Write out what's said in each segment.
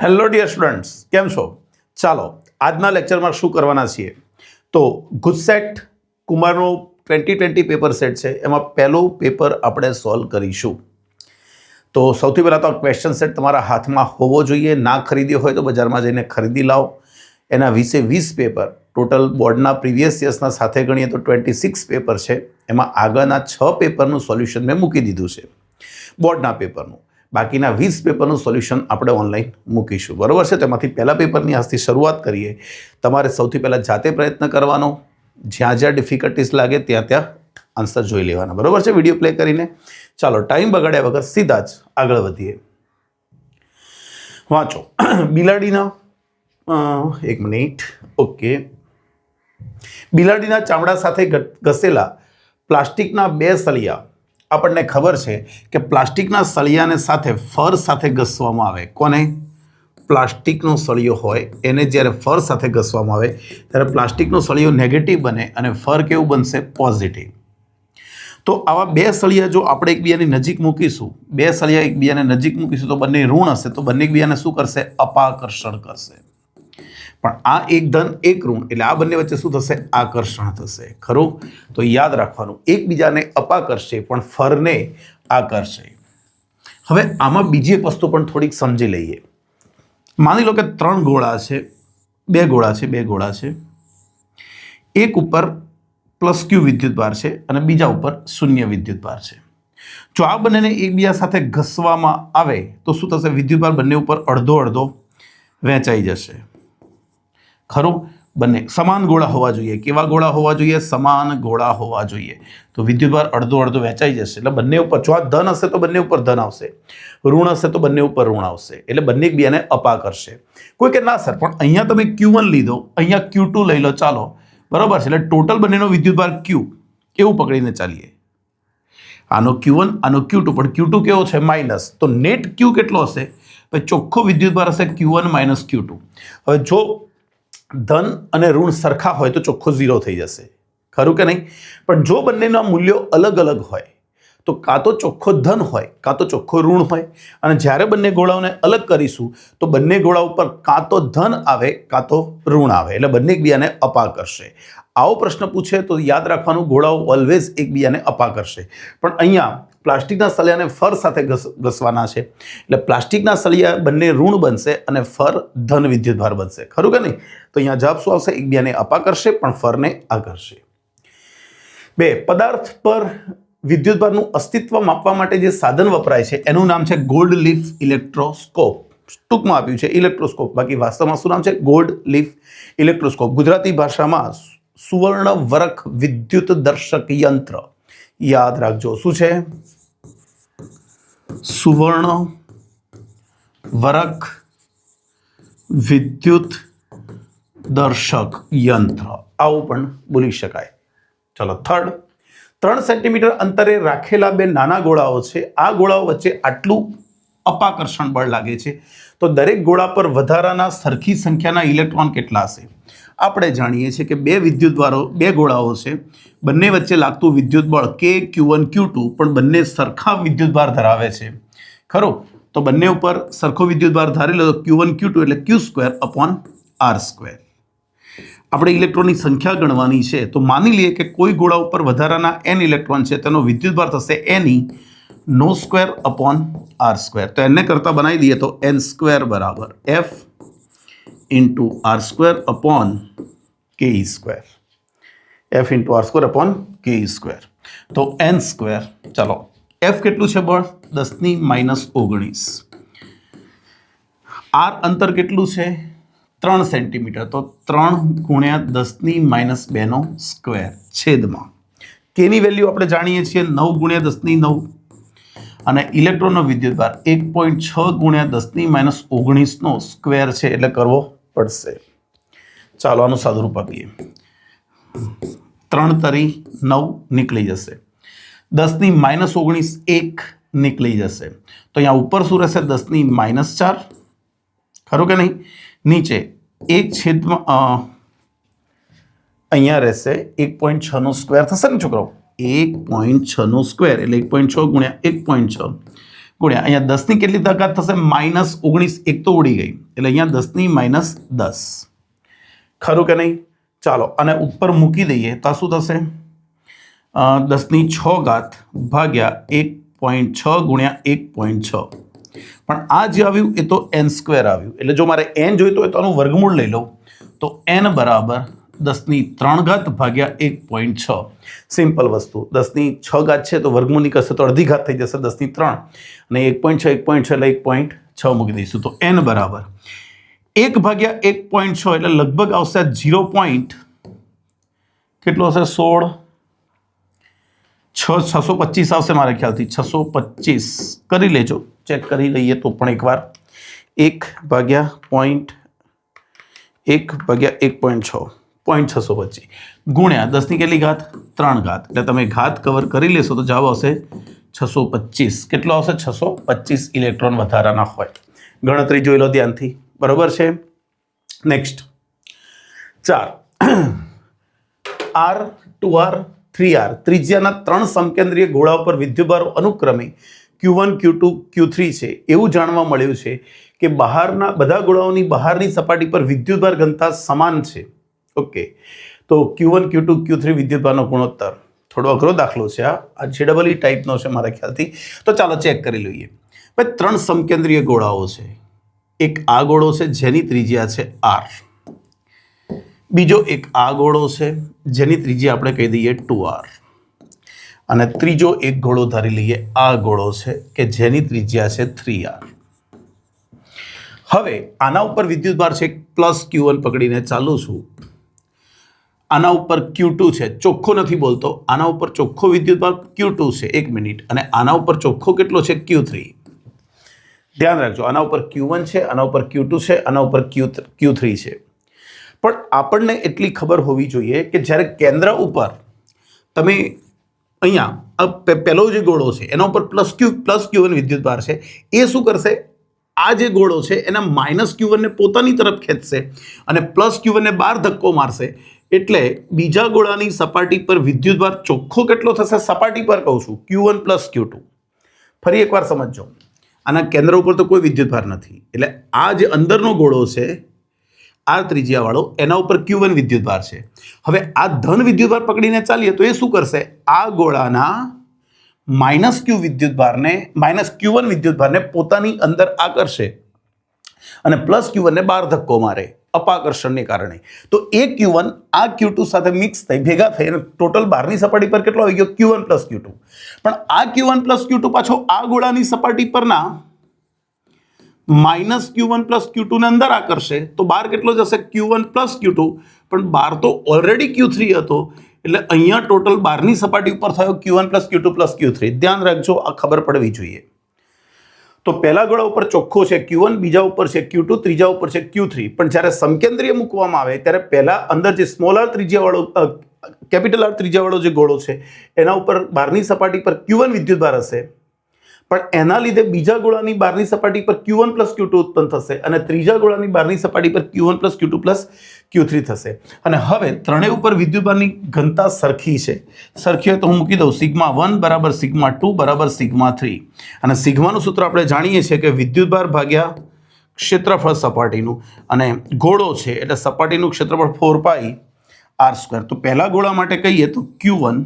Hello dear students, કેમ છો? ચાલો આજના લેક્ચરમાં શું કરવાના છીએ તો ગુજસેટ કુમારનું 2020 પેપર સેટ છે, એમાં પહેલું પેપર આપણે સોલ્વ કરીશું. તો સૌથી પહેલાં તો ક્વેશ્ચન સેટ તમારા હાથમાં હોવો જોઈએ. ના ખરીદ્યો હોય તો બજારમાં જઈને ખરીદી લાવો. એના 20 પેપર ટોટલ બોર્ડના પ્રીવિયસ યર્સના સાથે ગણીએ તો 26 પેપર છે. એમાં આગળના 6 પેપરનું સોલ્યુશન મેં મૂકી દીધું છે બોર્ડના પેપરનું. બાકીના 20 પેપરનું સોલ્યુશન આપણે ઓનલાઈન મૂકીશું, બરાબર છે? તેમાંથી પહેલા પેપરની આજથી શરૂઆત કરીએ. તમારે સૌથી પહેલાં જાતે પ્રયત્ન કરવાનો, જ્યાં જ્યાં ડિફિકલ્ટીઝ લાગે ત્યાં ત્યાં આન્સર જોઈ લેવાના, બરાબર છે? વિડીયો પ્લે કરીને ચાલો ટાઈમ બગાડ્યા વગર સીધા જ આગળ વધીએ. વાંચો. બિલાડીના એક મિનિટ. ઓકે. બિલાડીના ચામડા સાથે ઘસેલા પ્લાસ્ટિકના 2 સળિયા. આપણને ખબર છે કે પ્લાસ્ટિકના સળિયાને સાથે ફર સાથે ઘસવામાં આવે. કોને? પ્લાસ્ટિકનો સળિયો હોય એને જ્યારે ફર સાથે ઘસવામાં આવે ત્યારે પ્લાસ્ટિકનો સળિયો નેગેટિવ બને અને ફર કેવું બનશે? પોઝિટિવ. તો આવા 2 સળિયા જો આપણે એકબીજાની નજીક મૂકીશું, 2 સળિયા એકબીજાને નજીક મૂકીશું તો બંને ઋણ હશે, તો બંને એકબીજાને શું કરશે? અપાકર્ષણ કરશે. પણ આ એક ધન એક ઋણ એટલે આ બંને વચ્ચે શું થશે? આકર્ષણ થશે, ખરું? તો યાદ રાખવાનું, એકબીજાને અપાકર્ષે પણ ફરને આકર્ષે. હવે આમાં બીજી એક વસ્તુ પણ થોડીક સમજી લઈએ. માની લો કે 3 ગોળા છે, 2 ગોળા છે. એક ઉપર +Q વિદ્યુતભાર છે અને બીજા ઉપર 0 વિદ્યુતભાર છે. જો આ બંનેને એકબીજા સાથે ઘસવામાં આવે તો શું થશે? વિદ્યુતભાર બંને ઉપર અડધો અડધો વહેંચાઈ જશે, ખરું? બંને સમાન ગોળા હોવા જોઈએ. કેવા ગોળા હોવા જોઈએ? સમાન ગોળા હોવા જોઈએ. તો વિદ્યુતભાર અડધો અડધો વહેંચાઈ જશે એટલે બંને ઉપર, જો આ ધન હશે તો બંને ઉપર ધન આવશે, ઋણ હશે તો બંને ઉપર ઋણ આવશે, એટલે બંને એકબીજાને અપા કરશે. કોઈ કે ના સર, પણ અહીંયા તમે Q1 લીધો, અહીંયા Q2 લઈ લો, ચાલો, બરાબર છે? એટલે ટોટલ બંનેનો વિદ્યુતભાર Q એવું પકડીને ચાલીએ. આનો Q1 આનો Q2, પણ Q2 કેવો છે? માઇનસ. તો નેટ Q કેટલો હશે? ચોખ્ખો વિદ્યુતભાર હશે Q1 - Q2. હવે જો ધન અને ઋણ સરખા હોય તો ચોખ્ખો 0 થઈ જશે, ખરું કે નહીં? પણ જો બંનેના મૂલ્યો અલગ અલગ હોય તો કાં તો ચોખ્ખો ધન હોય કાં તો ચોખ્ખો ઋણ હોય. અને જ્યારે બંને ગોળાઓને અલગ કરીશું તો બંને ગોળા ઉપર કાં તો ધન આવે કાં તો ઋણ આવે, એટલે બંને એકબીજાને અપા કરશે. આવો પ્રશ્ન પૂછે તો યાદ રાખવાનું, ગોળાઓ ઓલવેઝ એકબીજાને અપા કરશે. પણ અહીંયા પ્લાસ્ટિકના સળિયાને ફર સાથે ઘસવાના છે એટલે પ્લાસ્ટિકના સળિયા બંને ઋણ બનશે અને ફર ધન વિદ્યુતભાર બનશે, ખરું કે નહીં? તો અહીંયા જવાબ શું આવશે? એકબીજાને અપા કરશે પણ ફરને આકર્ષે. 2. પદાર્થ પર વિદ્યુતભારનું અસ્તિત્વ માપવા માટે જે સાધન વપરાય છે એનું નામ છે ગોલ્ડ લીફ ઇલેક્ટ્રોસ્કોપ. ટૂંકમાં આપ્યું છે ઇલેક્ટ્રોસ્કોપ, બાકી વાસ્તવમાં શું નામ છે? Gold leaf electroscope. ગુજરાતી ભાષામાં સુવર્ણ વરખ વિદ્યુત દર્શક યંત્ર. યાદ રાખજો, શું છે? સુવર્ણ વરખ વિદ્યુત દર્શક યંત્ર, આવું પણ બોલી શકાય. ચલો, 3 સેન્ટીમીટર અંતરે રાખેલા 2 નાના ગોળાઓ છે. આ ગોળાઓ વચ્ચે આટલું અપાકર્ષણ બળ લાગે છે તો દરેક ગોળા પર વધારાના સરખી સંખ્યાના ઇલેક્ટ્રોન કેટલા હશે? આપણે જાણીએ છીએ કે 2 ગોળાઓ છે, બંને વચ્ચે લાગતું વિદ્યુત બળ K Q1 Q2, પણ બંને સરખા વિદ્યુતભાર ધરાવે છે, ખરું? તો બંને ઉપર સરખો વિદ્યુતભાર ધારેલો તો Q1 Q2 એટલે Q²/R². આપણે ઇલેક્ટ્રોનની સંખ્યા ગણવાની છે તો માની લઈએ કે કોઈ ગોળા ઉપર વધારાના n ઇલેક્ટ્રોન છે, તેનો વિદ્યુતભાર થશે Ne²/R². તો એને કરતા બનાવી દઈએ તો n² બરાબર F × R²/Ke². F × R²/Ke². તો n², ચાલો, F કેટલું છે બળ? 10⁻⁻⁹. R અંતર કેટલું છે? 3 સેન્ટીમીટર. તો 3 × 10⁻²² છેદમાં કેની વેલ્યુ આપણે જાણીએ છીએ 9 × 10⁹ અને ઇલેક્ટ્રોનનો વિદ્યુતભાર 1.6 × 10⁻⁹ છે એટલે કરવો પડશે. ચાલો આનું સાદુરૂપ આપીએ. 3 તરી 9 નીકળી જશે, 10⁻⁹ 1 નીકળી જશે. તો અહીંયા ઉપર શું રહેશે? 10⁻⁴, ખરું કે નહીં? નીચે 1 અહીંયા રહેશે 1.6² થશે ને છોકરાઓ? 1.6² એટલે 1.6 × 1.6 ગુણ્યા અહીંયા 10ની કેટલી તાકાત થશે -19, એક તો ઉડી ગઈ એટલે અહીંયા 10ની -10 ખરું કે નહીં? ચાલો અને ઉપર મૂકી દઈએ તો શું થશે 10ની 6 ઘાત ભાગ્યા 1.6 ગુણ્યા 1.6 પણ આ જે આવ્યું એ તો n² આવ્યું એટલે જો મારે n જોઈતો હોય તો આનું વર્ગમૂળ લઈ લઉં તો n બરાબર 10ની 3 ઘાત ભાગ્યા 1.6 સિમ્પલ વસ્તુ 10ની 6 ઘાત છે તો વર્ગમૂળ નીકળશે તો અડધી ઘાત થઈ જશે 10ની 3 અને 1.6 એટલે 1.6 મૂકી દઈશું તો n બરાબર 1 ભાગ્યા 1.6 એટલે લગભગ આવશે 0. કેટલો હશે 16 625 આવશે મારા ખ્યાલથી 625 કરી લેજો ચેક કરી લઈએ તો પણ એકવાર 1 ભાગ્યા 1.6 0.625 ગુણ્યા 10ની કેટલી ઘાત 3 ઘાત એટલે તમે ઘાત કવર કરી લેશો તો જવાબ આવશે 625 કેટલો આવશે 625 ઇલેક્ટ્રોન વધારાના હોય ગણતરી જોઈ લો ધ્યાનથી બરોબર છે નેક્સ્ટ 4 R 2R 3R ત્રિજ્યાના 3 સમકેન્દ્રીય ગોળા ઉપર વિદ્યુતભારો અનુક્રમે Q1 Q2 Q3 છે એવું જાણવા મળ્યું છે કે બહારના બધા ગોળાઓની બહારની સપાટી પર વિદ્યુતભાર ઘનતા સમાન છે ઓકે તો Q1 Q2 Q3 વિદ્યુતભારનો ગુણોત્તર થોડો અઘરો દાખલો છે આ JEE ટાઈપનો છે મારા ખ્યાલથી તો ચાલો ચેક કરી લઈએ ભાઈ 3 સમકેન્દ્રીય ગોળાઓ છે એક આ ગોળો છે જેની ત્રિજ્યા છે R બીજો એક આ ગોળો છે જેની ત્રિજ્યા આપણે કહી દઈએ 2R અને ત્રીજો એક ગોળો ધારી લઈએ આ ગોળો છે કે જેની ત્રિજ્યા છે 3R હવે આના ઉપર વિદ્યુતભાર છે +Q1 પકડીને ચાલુ છું આના ઉપર Q2 છે ચોખ્ખો નથી બોલતો આના ઉપર ચોખ્ખો વિદ્યુતભાર Q2 છે 1 મિનિટ અને આના ઉપર ચોખ્ખો કેટલો છે Q3 ધ્યાન રાખજો આના ઉપર Q1 છે આના ઉપર Q2 છે આના ઉપર Q3 છે પણ આપણને એટલી ખબર હોવી જોઈએ કે જ્યારે કેન્દ્ર ઉપર તમે અહીંયા પહેલો જે ગોળો છે એના ઉપર +Q1 વિદ્યુતભાર છે એ શું કરશે આ જે ગોળો છે એના -Q1 ને પોતાની તરફ ખેંચશે અને +Q1 ને બહાર ધક્કો મારશે એટલે બીજા ગોળાની સપાટી પર વિદ્યુતભાર ચોખ્ખો કેટલો થશે સપાટી પર કહું છું Q1 + Q2 ફરી એકવાર સમજજો આના કેન્દ્ર ઉપર તો કોઈ વિદ્યુતભાર નથી એટલે આ જે અંદરનો ગોળો છે આ ત્રિજ્યાવાળો એના ઉપર Q1 વિદ્યુતભાર છે હવે આ ધન વિદ્યુતભાર પકડીને ચાલીએ તો એ શું કરશે આ ગોળાના -Q વિદ્યુતભારને -Q1 વિદ્યુતભારને પોતાની અંદર આકર્ષે અને +Q1 ને બહાર ધક્કો મારે અપાકર્ષણને કારણે તો એ Q1 આ Q2 સાથે મિક્સ થઈ ભેગા થઈ અને ટોટલ બહારની સપાટી પર કેટલો આવી ગયો Q1 + Q2 પણ આ Q1 + Q2 પાછો આ ગોળાની સપાટી પરના -Q1 + Q2 ને અંદર આકર્ષે તો બહાર કેટલો જશે Q1 + Q2 પણ બહાર તો ઓલરેડી Q3 હતો એટલે અહીંયા ટોટલ બહારની સપાટી ઉપર થયો Q1 + Q2 + Q3 ધ્યાન રાખજો આ ખબર પડવી જોઈએ તો પહેલા ગોળા ઉપર ચોખ્ખો છે Q1 બીજા ઉપર છે Q2 ત્રીજા ઉપર છે Q3 પણ જ્યારે સમકેન્દ્રીય મૂકવામાં આવે ત્યારે પહેલા અંદર જે સ્મોલ r ત્રિજ્યાવાળો કેપિટલ R ત્રિજ્યાવાળો જે ગોળો છે એના ઉપર બહારની સપાટી પર Q1 વિદ્યુતભાર હશે પણ એના લીધે બીજા ગોળાની બહારની સપાટી પર Q1 + Q2 ઉત્પન્ન થશે અને ત્રીજા ગોળાની બહારની સપાટી પર Q1 + Q2 + Q3 થશે અને હવે ત્રણેય ઉપર વિદ્યુતભારની ઘનતા સરખી છે સરખી હોય તો હું મૂકી દઉં σ1 = σ2 = σ3 અને સિગ્માનું સૂત્ર આપણે જાણીએ છીએ કે વિદ્યુતભાર ભાગ્યા ક્ષેત્રફળ સપાટીનું અને ગોળો છે એટલે સપાટીનું ક્ષેત્રફળ 4πr² તો પહેલા ગોળા માટે કહીએ તો Q1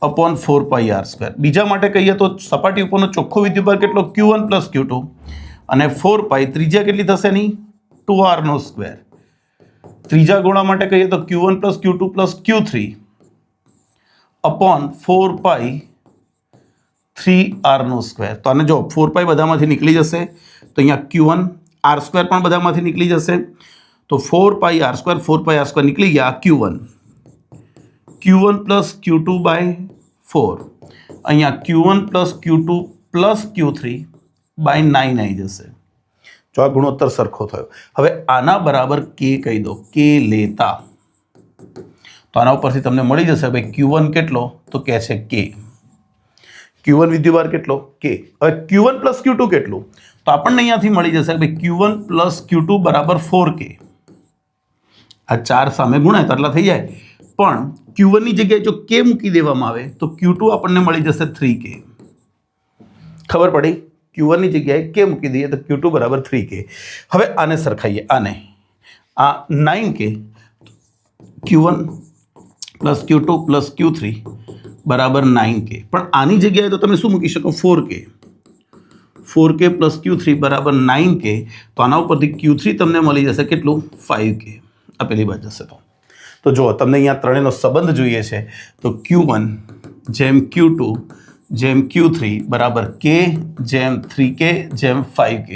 / 4πr². બીજા માટે કહીએ તો સપાટી ઉપરનો ચોખ્ખો વિદ્યુતભાર કેટલો Q1 + Q2 અને 4π ત્રિજ્યા કેટલી થશે એની 2r². ત્રીજા ગોળા માટે કહીએ તો Q1 + Q2 + Q3 / 4π 3r². તો આને જો 4π બધામાંથી નીકળી જશે તો અહીંયા Q1 r² પણ બધામાંથી નીકળી જશે તો 4πr², 4πr² નીકળી ગયા Q1 + Q2/4 અહીંયા Q1 + Q2 + Q3/9 આવી જશે જો આ ગુણોત્તર સરખો થયો હવે આના બરાબર K કહી દો K લેતા તો આના ઉપરથી તમને મળી જશે ભાઈ Q1 કેટલો તો કહે છે K Q1 વિદ્યુતભાર કેટલો K હવે Q1 + Q2 કેટલું તો આપણને અહીંયાથી મળી જશે ભાઈ Q1 + Q2 = 4K આ 4 સામે ગુણાય તો એટલા થઈ જાય પણ Q1 ની જગ્યાએ જો K મૂકી દેવામાં આવે તો Q2 આપણને મળી જશે 3K ખબર પડી? Q1 ની જગ્યાએ K મૂકી દઈએ તો Q2 બરાબર 3K. હવે આને સરખાઈએ, આને આ 9K Q1 plus Q2 plus Q3 બરાબર 9K. પણ આની જગ્યાએ તો તમે શું મૂકી શકો? 4K પ્લસ Q3 બરાબર 9K. તો આના ઉપરથી Q3 તમને મળી જશે કેટલું? 5K. આ પેલી બાજુ જશે તો જુઓ તમને અહીંયા ત્રણેયનો સંબંધ જોઈએ છે તો Q1 જેમ Q2 જેમ Q3 બરાબર K જેમ 3K જેમ 5K.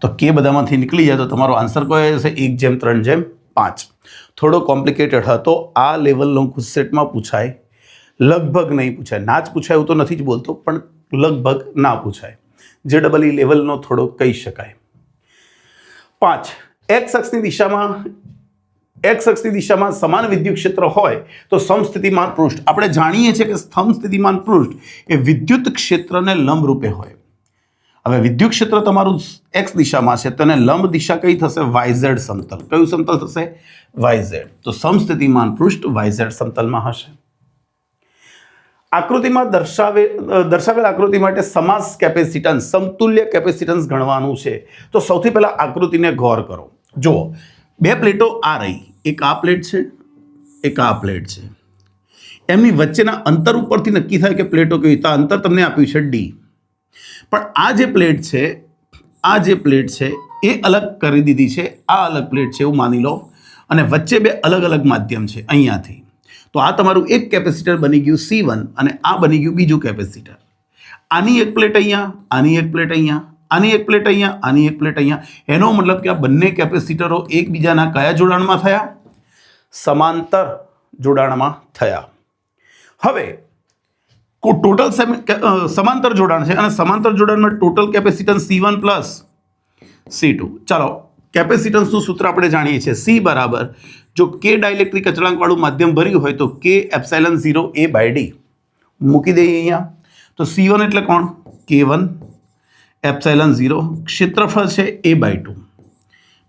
તો K બધામાંથી નીકળી જાય તો તમારો આન્સર કયો હશે? 1:3:5. થોડો કોમ્પ્લિકેટેડ હતો. આ લેવલનો ગુસ્સેટમાં પૂછાય, લગભગ નહીં પૂછાય. ના જ પૂછાય એવું તો નથી જ બોલતો, પણ લગભગ ના પૂછાય. JEE લેવલનો થોડો કહી શકાય. 5. એક્સ અક્ષની દિશામાં સમાન વિદ્યુત ક્ષેત્ર હોય તો સમસ્થિતિમાન પૃષ્ઠ. આપણે જાણીએ છીએ કે સમસ્થિતિમાન પૃષ્ઠ એ વિદ્યુત ક્ષેત્રને લંબ રૂપે હોય. હવે વિદ્યુત ક્ષેત્ર તમારું એક્સ દિશામાં છે, તેને લંબ દિશા કઈ થશે? YZ સમતલ. કયું સમતલ થશે? YZ. તો સમસ્થિતિમાન પૃષ્ઠ YZ સમતલમાં હશે. આકૃતિમાં દર્શાવેલ આકૃતિ માટે સમાસ કેપેસિટન્સ, સમતુલ્ય કેપેસિટન્સ ગણવાનું છે. તો સૌથી પહેલા આકૃતિને ગૌર કરો. જુઓ, બે પ્લેટો આ રહી, એક આ પ્લેટ છે, એક આ પ્લેટ છે. એમની વચ્ચેના અંતર ઉપરથી નક્કી થાય કે પ્લેટો કેવી. તો અંતર તમને આપ્યું છે D. પણ આ જે પ્લેટ છે એ અલગ કરી દીધી છે, આ અલગ પ્લેટ છે એવું માની લો, અને વચ્ચે બે અલગ અલગ માધ્યમ છે અહીંયાથી. તો આ તમારું એક કેપેસિટર બની ગયું C1 અને આ બની ગયું બીજું કેપેસિટર. આની એક પ્લેટ અહીંયા, આની એક પ્લેટ અહીંયા, આની એક પ્લેટ અહીંયા, આની એક પ્લેટ અહીંયા. એનો મતલબ કે આ બંને કેપેસિટરો એકબીજાના કયા જોડાણમાં થયા? સમાંતર જોડાણમાં થયા. હવે ટોટલ સમાંતર જોડાણ છે અને સમાંતર જોડાણમાં total capacitance C1 plus C2. ચાલો, કેપેસિટન્સનું સૂત્ર આપણે જાણીએ છીએ. C બરાબર, જો K ડાઇલેક્ટ્રિક અચળાંકવાળું માધ્યમ ભર્યું હોય તો K એપ્સાઇલન 0A/D મૂકી દઈએ અહીંયા. તો C1 એટલે કોણ? K1 epsilon 0. ક્ષેત્રફળ છે A/2.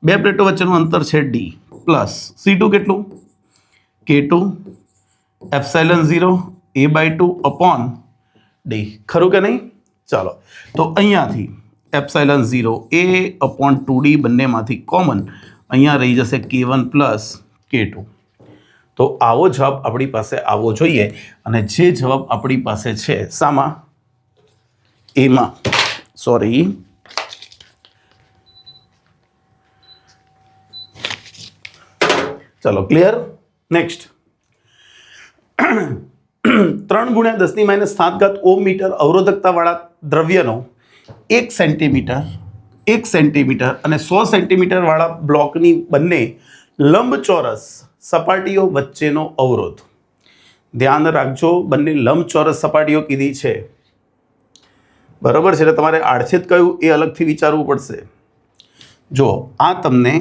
બે પ્લેટો વચ્ચેનું અંતર છે D પ્લસ C2 કેટલું? K2 epsilon 0A/2 upon D. ખરું કે નહીં? ચાલો, તો અહીંયાથી એપ્સાઇલન 0A અપોન 2D બંનેમાંથી કોમન અહીંયા રહી જશે K1 પ્લસ K2. તો આવો જવાબ આપણી પાસે આવવો જોઈએ. અને જે જવાબ આપણી પાસે છે શામાં? એમાં. સોરી, ચલો ક્લિયર. નેક્સ્ટ 3×10⁻⁷ ઓહ્મ મીટર અવરોધકતાવાળા દ્રવ્યનો 1 સેન્ટીમીટર અને 100 સેન્ટીમીટર વાળા બ્લોકની બંને લંબચોરસ સપાટીઓ વચ્ચેનો અવરોધ. ધ્યાન રાખજો, બંને લંબચોરસ સપાટીઓ કીધી છે, બરાબર છે. એટલે તમારે આડછેદ કયું એ અલગથી વિચારવું પડશે. જો આ તમને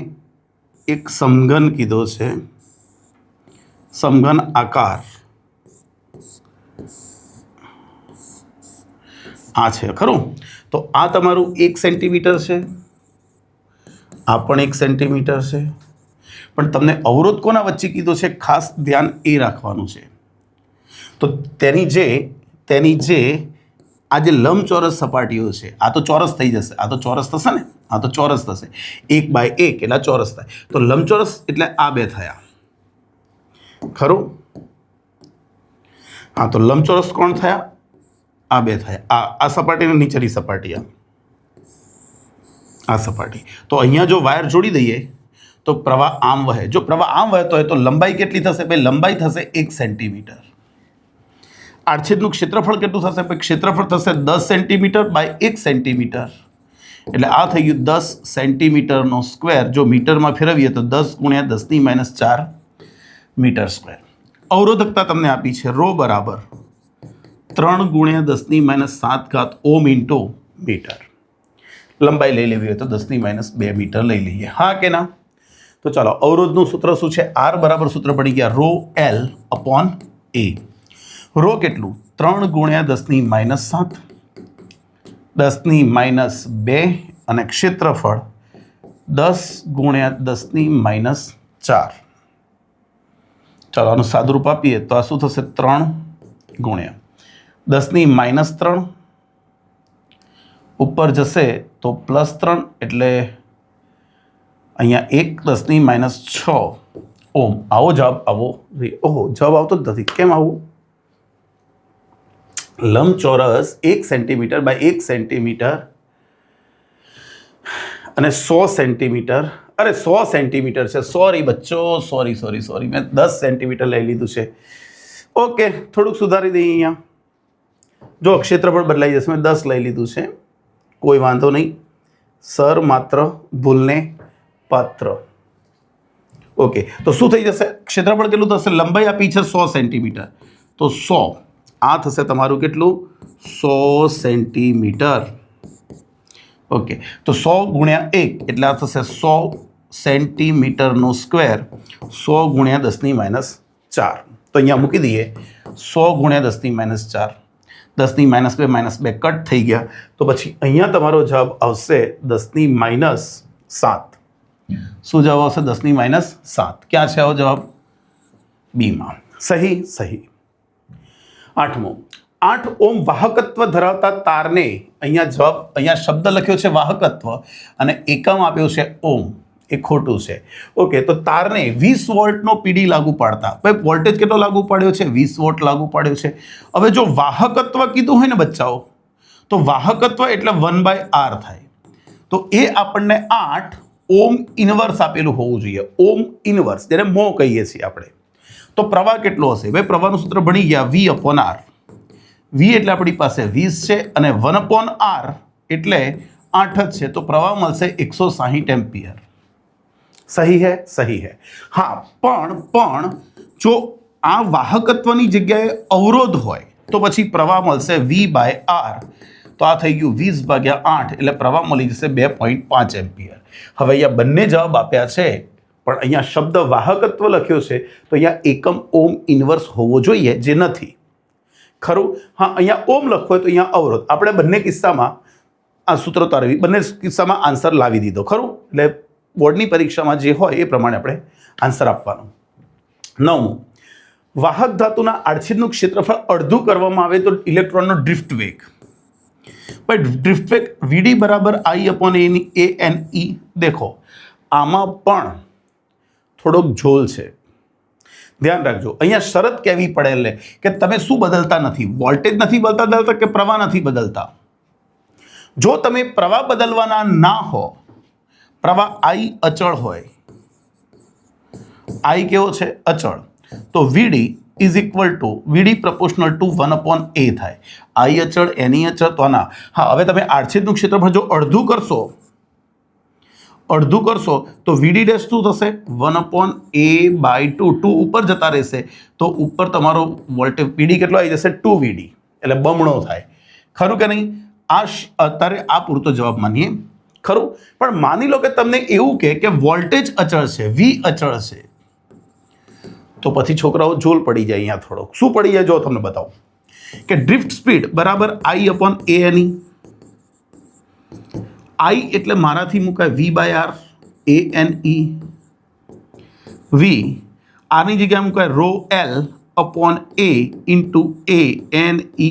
એક સમઘન કીધો છે, સમઘન આકાર આ છે, ખરું? તો આ તમારું 1 સેન્ટીમીટર છે, આ પણ 1 સેન્ટીમીટર છે. પણ તમને અવરોધ કોના વચ્ચે કીધો છે? ખાસ ધ્યાન એ રાખવાનું છે. તો તેની જે આ જે લંબચોરસ સપાટીઓ છે, આ તો ચોરસ થઈ જશે, આ તો ચોરસ થશે ને, આ તો ચોરસ થશે. 1/1 એટલે ચોરસ થાય. તો લંબચોરસ એટલે આ બે થયા, ખરું? હા, તો લંબચોરસ કોણ થયા? આ બે થયા. આ સપાટીને નીચેની સપાટી, આ સપાટી. તો અહીંયા જો વાયર જોડી દઈએ તો પ્રવાહ આમ વહે. જો પ્રવાહ આમ વહેતો હોય તો લંબાઈ કેટલી થશે? ભાઈ લંબાઈ થશે 1 સેન્ટીમીટર. આડછેદનું ક્ષેત્રફળ કેટલું થશે? ભાઈ ક્ષેત્રફળ થશે 10 સેન્ટીમીટર બાય 1 સેન્ટીમીટર. એટલે આ થઈ ગયું 10 સેન્ટીમીટરનો સ્ક્વેર. જો મીટરમાં ફેરવીએ તો 10×10⁻⁴ મીટર સ્ક્વેર. અવરોધકતા તમને આપી છે ρ બરાબર 3×10⁻⁷ ઓહ્મ ઇન્ટુ મીટર. લંબાઈ લઈ લેવી હોય તો 10⁻2 મીટર લઈ લઈએ. હા કે ના? તો ચાલો, અવરોધનું સૂત્ર શું છે? R બરાબર સૂત્ર પડી ગયા ρL અપોન A. ρ કેટલું? 3×10⁻⁷ 10⁻2 અને ક્ષેત્રફળ 10×10⁻⁴. ચાલો, આનું સાદુરૂપ આપીએ તો આ શું થશે? 3 × 10⁻³ ઉપર જશે તો +3 એટલે અહીંયા 1 × 10⁻6 ઓમ. આવો જવાબ આવો. ઓહો, જવાબ આવતો જ નથી. કેમ આવું? લંબચોરસ 1 સેન્ટીમીટર બાય 1 સેન્ટીમીટર અને 100 સેન્ટીમીટર, અરે 100 સેન્ટીમીટર છે. સોરી બચ્ચો, સોરી મેં 10 સેન્ટીમીટર લઈ લીધું છે. ઓકે, થોડુંક સુધારી દઈએ અહીંયા. જો ક્ષેત્રફળ બદલાઈ જશે, મેં 10 લઈ લીધું છે, કોઈ વાંધો નહીં. સર માત્ર ભૂલને પાત્ર. ઓકે, તો શું થઈ જશે? ક્ષેત્રફળ કેટલું થશે? લંબાઈ આપી છે 100 સેન્ટીમીટર, તો 100 આ થશે તમારું કેટલું? 100 સેન્ટીમીટર. ઓકે, તો 100 × 1 એટલે આ થશે 100 સેન્ટીમીટરનો સ્ક્વેર. 100 × 10⁻4. તો અહીંયા મૂકી દઈએ 100 × 10⁻4. 10⁻2 કટ થઈ ગયા. તો પછી અહીંયા તમારો જવાબ આવશે 10⁻7. શું જવાબ આવશે? 10⁻7. ક્યાં છે આવો જવાબ? બીમાં. સહી. 8મો, 8 ઓમ વાહકત્વ ધરાવતા તારને, અહીંયા શબ્દ લખ્યો છે વાહકત્વ અને એકમ આપ્યો છે ઓમ, એ ખોટું છે. ઓકે, તો તારને 20 વોલ્ટનો પીડી લાગુ પાડતા, ભાઈ વોલ્ટેજ કેટલો લાગુ પાડ્યો છે? 20 વોલ્ટ લાગુ પાડ્યો છે. હવે જો વાહકત્વ કીધું હોય ને બચ્ચાઓ, તો વાહકત્વ એટલે 1/r થાય. તો એ આપણને 8 ઓમ ઇનવર્સ આપેલું હોવું જોઈએ. ઓમ ઇનવર્સ, જેને મો કહીએ છીએ આપણે. તો પ્રવાહ કેટલો હશે? ભાઈ પ્રવાહનું સૂત્ર ભણી ગયા, V/R. V એટલે આપણી પાસે 20 છે અને 1/r એટલે 8 જ છે. તો પ્રવાહ મળશે 160 એમ્પિયર. સહી હે? સહી હે. હા, પણ જો આ વાહકત્વની જગ્યાએ અવરોધ હોય તો પછી પ્રવાહ મળશે V/R. તો આ થઈ ગયું 20/8 એટલે પ્રવાહ મળી જશે 2.5 એમ્પિયર. હવે અહીંયા બંને જવાબ આપ્યા છે, પણ અહીંયા શબ્દ વાહકત્વ લખ્યો છે, તો અહીંયા એકમ ઓમ ઇનવર્સ હોવો જોઈએ, જે નથી. ખરું? હા, અહીંયા ઓમ લખવો હોય તો અહીંયા અવરોધ. આપણે બંને કિસ્સામાં આ સૂત્ર તારવી, બંને કિસ્સામાં આન્સર લાવી દીધો. ખરું? એટલે બોર્ડની પરીક્ષામાં જે હોય એ પ્રમાણે આપણે આન્સર આપવાનો. 9મું, વાહક ધાતુના આડછેદનું ક્ષેત્રફળ અડધું કરવામાં આવે તો ઇલેક્ટ્રોનનો ડ્રિફ્ટ વેગ. ભાઈ ડ્રિફ્ટ વેગ VD = I/ANE. દેખો, આમાં પણ થોડોક ઝોલ છે, ધ્યાન રાખજો. અહીંયા શરત કહેવી પડે એટલે કે તમે શું બદલતા નથી? વોલ્ટેજ નથી બદલતા કે પ્રવાહ નથી બદલતા? જો તમે પ્રવાહ બદલવાના ના હો, પ્રવાહ I અચળ હોય, I કેવો છે? અચળ, તો VD proportional to 1/A થાય. I અચળ, NE અચળ, તો ના. હા, હવે તમે આડછેદનું ક્ષેત્રફળ જો અડધું કરશો તો VD ડેશ શું થશે? 1/A/2. 2 ઉપર જતા રહેશે તો ઉપર તમારો વોલ્ટેજ PD કેટલો આવી જશે? 2VD, એટલે બમણો થાય. ખરું કે નહીં? અત્યારે આ પૂરતો જવાબ માનીએ. ખરું? પણ માની લો કે તમને એવું કે વોલ્ટેજ અચળ છે, V અચળ છે, તો પછી છોકરાઓ ઝોલ પડી જાય. અહીંયા થોડોક શું પડી જાય જો તમને બતાવું કે ડ્રિફ્ટ સ્પીડ I/ANE. I એટલે મારાથી મુકાય V/R, ANE. V આની જગ્યાએ મુકાય ρL/A × ANE.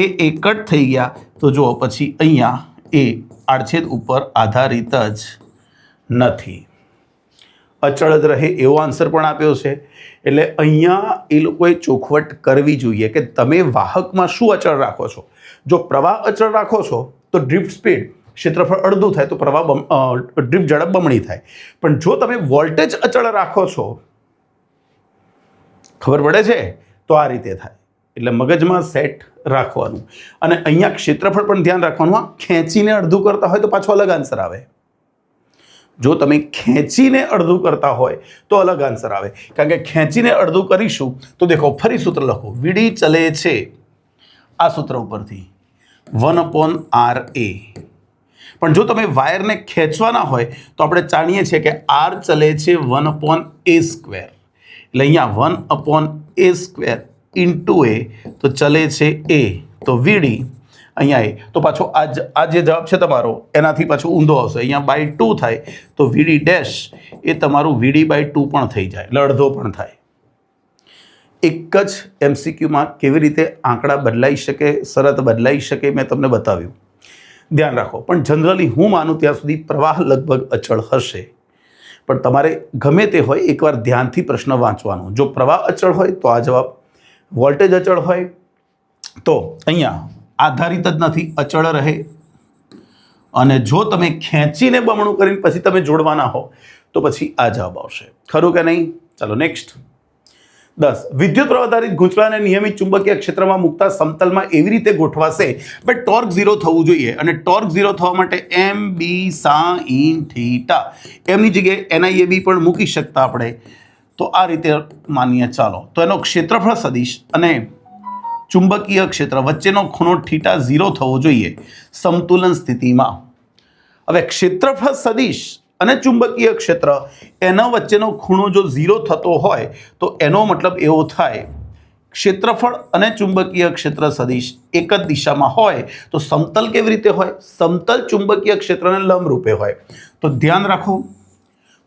એ કટ થઈ ગયા તો જો પછી અહીંયા એ આડછેદ ઉપર આધારિત જ નથી, અચળ જ રહે એવો આન્સર પણ આપ્યો છે. એટલે અહીંયા એ લોકોએ ચોખવટ કરવી જોઈએ કે તમે વાહકમાં શું અચળ રાખો છો. જો પ્રવાહ અચળ રાખો છો તો ડ્રિફ્ટ સ્પીડ ક્ષેત્રફળ અડધું થાય, તો પ્રવાહ ડ્રિફ્ટ ઝડપ બમણી થાય. પણ જો તમે વોલ્ટેજ અચળ રાખો છો, ખબર પડે છે, તો આ રીતે થાય. એટલે મગજમાં સેટ રાખવાનું. અને અહીંયા ક્ષેત્રફળ પણ ધ્યાન રાખવાનું. ખેંચીને અડધું કરતા હોય તો પાછો અલગ આન્સર આવે. જો તમે ખેંચીને અડધું કરતા હોય તો અલગ આન્સર આવે. કારણ કે ખેંચીને અડધું કરીશું તો દેખો, ફરી સૂત્ર લખો. VD ચલે છે આ સૂત્ર ઉપરથી 1/RA. પણ જો તમે વાયરને ખેંચવાના હોય તો આપણે જાણીએ છીએ કે R ચલે છે 1/A². એટલે અહીંયા 1/A² × A, તો ચલે છે A, તો VD અહીંયા એ, તો પાછો આ જે જવાબ છે તમારો એનાથી પાછું ઊંધો આવશે. અહીંયા /2 થાય તો VD ડેશ એ તમારું VD/2 પણ થઈ જાય, એટલે અડધો પણ થાય. એક જ MCQમાં કેવી રીતે આંકડા બદલાઈ શકે, શરત બદલાઈ શકે, મેં તમને બતાવ્યું. ધ્યાન રાખો. પણ જનરલી હું માનું ત્યાં સુધી પ્રવાહ લગભગ અચળ હશે, પણ તમારે ગમે તે હોય એકવાર ધ્યાનથી પ્રશ્ન વાંચવાનો. જો પ્રવાહ અચળ હોય તો આ જવાબ, વોલ્ટેજ અચળ હોય તો અહીંયા આધારિત જ નથી, અચળ રહે. અને જો તમે ખેંચીને બમણું કરીને પછી તમે જોડવાના હો તો પછી આ જવાબ આવશે. ખરું કે નહીં? ચાલો નેક્સ્ટ. 10. વિદ્યુત પ્રવાહ આધારિત ગૂંચળાને નિયમિત ચુંબકીય ક્ષેત્રમાં મૂકતા સમતલમાં એવી રીતે ગોઠવાશે કે ટોર્ક 0 થવું જોઈએ. અને ટોર્ક 0 થવા માટે એમ બી સાઇન થીટા, એમની જગ્યાએ NIAB પણ મૂકી શકતા આપણે. તો આ રીતે માનીએ ચાલો. તો એનો ક્ષેત્રફળ સદિશ અને ચુંબકીય ક્ષેત્ર વચ્ચેનો ખૂણો થીટા 0 થવો જોઈએ સમતુલન સ્થિતિમાં. હવે ક્ષેત્રફળ સદિશ અને ચુંબકીય ક્ષેત્ર એના વચ્ચેનો ખૂણો જો 0 થતો હોય તો એનો મતલબ એવો થાય ક્ષેત્રફળ અને ચુંબકીય ક્ષેત્ર સદિશ એક જ દિશામાં હોય તો સમતલ કેવી રીતે હોય? સમતલ ચુંબકીય ક્ષેત્રને લંબરૂપે હોય. તો ધ્યાન રાખો,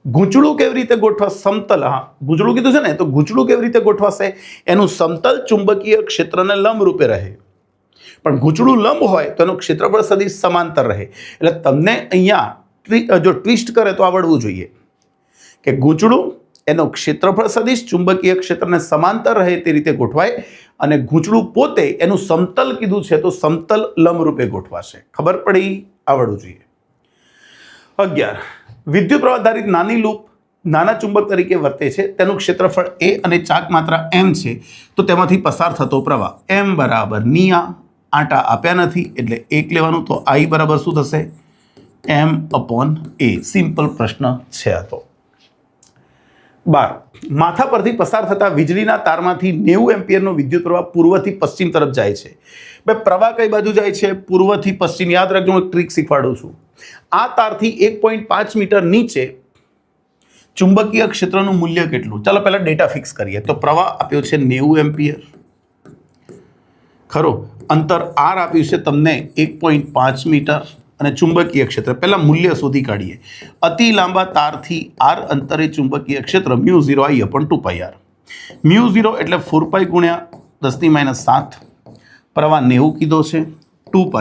ગૂંચળું કેવી રીતે ગોઠવાશે? સમતલ, હા ગૂંચળું કીધું છે ને, તો ગૂંચળું કેવી રીતે ગોઠવાશે? એનું સમતલ ચુંબકીય ક્ષેત્રને લંબરૂપે રહે. પણ ગૂંચળું લંબ હોય તો એનું ક્ષેત્રફળ સદિશ સમાંતર રહે. એટલે તમને અહીંયા જો ટ્વિસ્ટ કરે તો આવડવું જોઈએ કે ગૂંચળું એનો ક્ષેત્રફળ સદિશ ચુંબકીય ક્ષેત્રને સમાંતર રહે તે રીતે ગોઠવાય, અને ગૂંચળું પોતે એનું સમતલ કીધું છે તો સમતલ લંબરૂપે ગોઠવાશે. ખબર પડી? આવડવું જોઈએ. 11. વિદ્યુત પ્રવાહ આધારિત નાની લૂપ નાના ચુંબક તરીકે વર્તે છે. તેનું ક્ષેત્રફળ A અને ચાક માત્રા M છે. તો તેમાંથી પસાર થતો પ્રવાહ M બરાબર નિયા, આંટા આપ્યા નથી એટલે 1 લેવાનું. તો I બરાબર શું થશે? M/A. સિમ્પલ પ્રશ્ન છે આ તો. 12. માથા પરથી પસાર થતા વીજળીના તારમાંથી 90 એમ્પિયરનો વિદ્યુત પ્રવાહ પૂર્વથી પશ્ચિમ તરફ જાય છે. બે પ્રવાહ કઈ બાજુ જાય છે? પૂર્વથી પશ્ચિમ. યાદ રાખજો, હું એક ટ્રીક શીખવાડું છું. આ તારથી 1.5 મીટર નીચે ચુંબકીય ક્ષેત્રનું મૂલ્ય કેટલું? ચાલો પહેલા ડેટા ફિક્સ કરીએ. તો પ્રવાહ આપ્યો છે 90 એમ્પિયર, ખરો. અંતર R આપ્યું છે તમને 1.5 મીટર, અને ચુંબકીય ક્ષેત્ર પહેલા મૂલ્ય શોધી કાઢીએ. અતિ લાંબા તારથી R અંતરે ચુંબકીય ક્ષેત્ર μ0 I/2πr. μ0 એટલે 4π ગુણ્યા 10⁻7. પ્રવાહ 90 કીધો છે, 2π,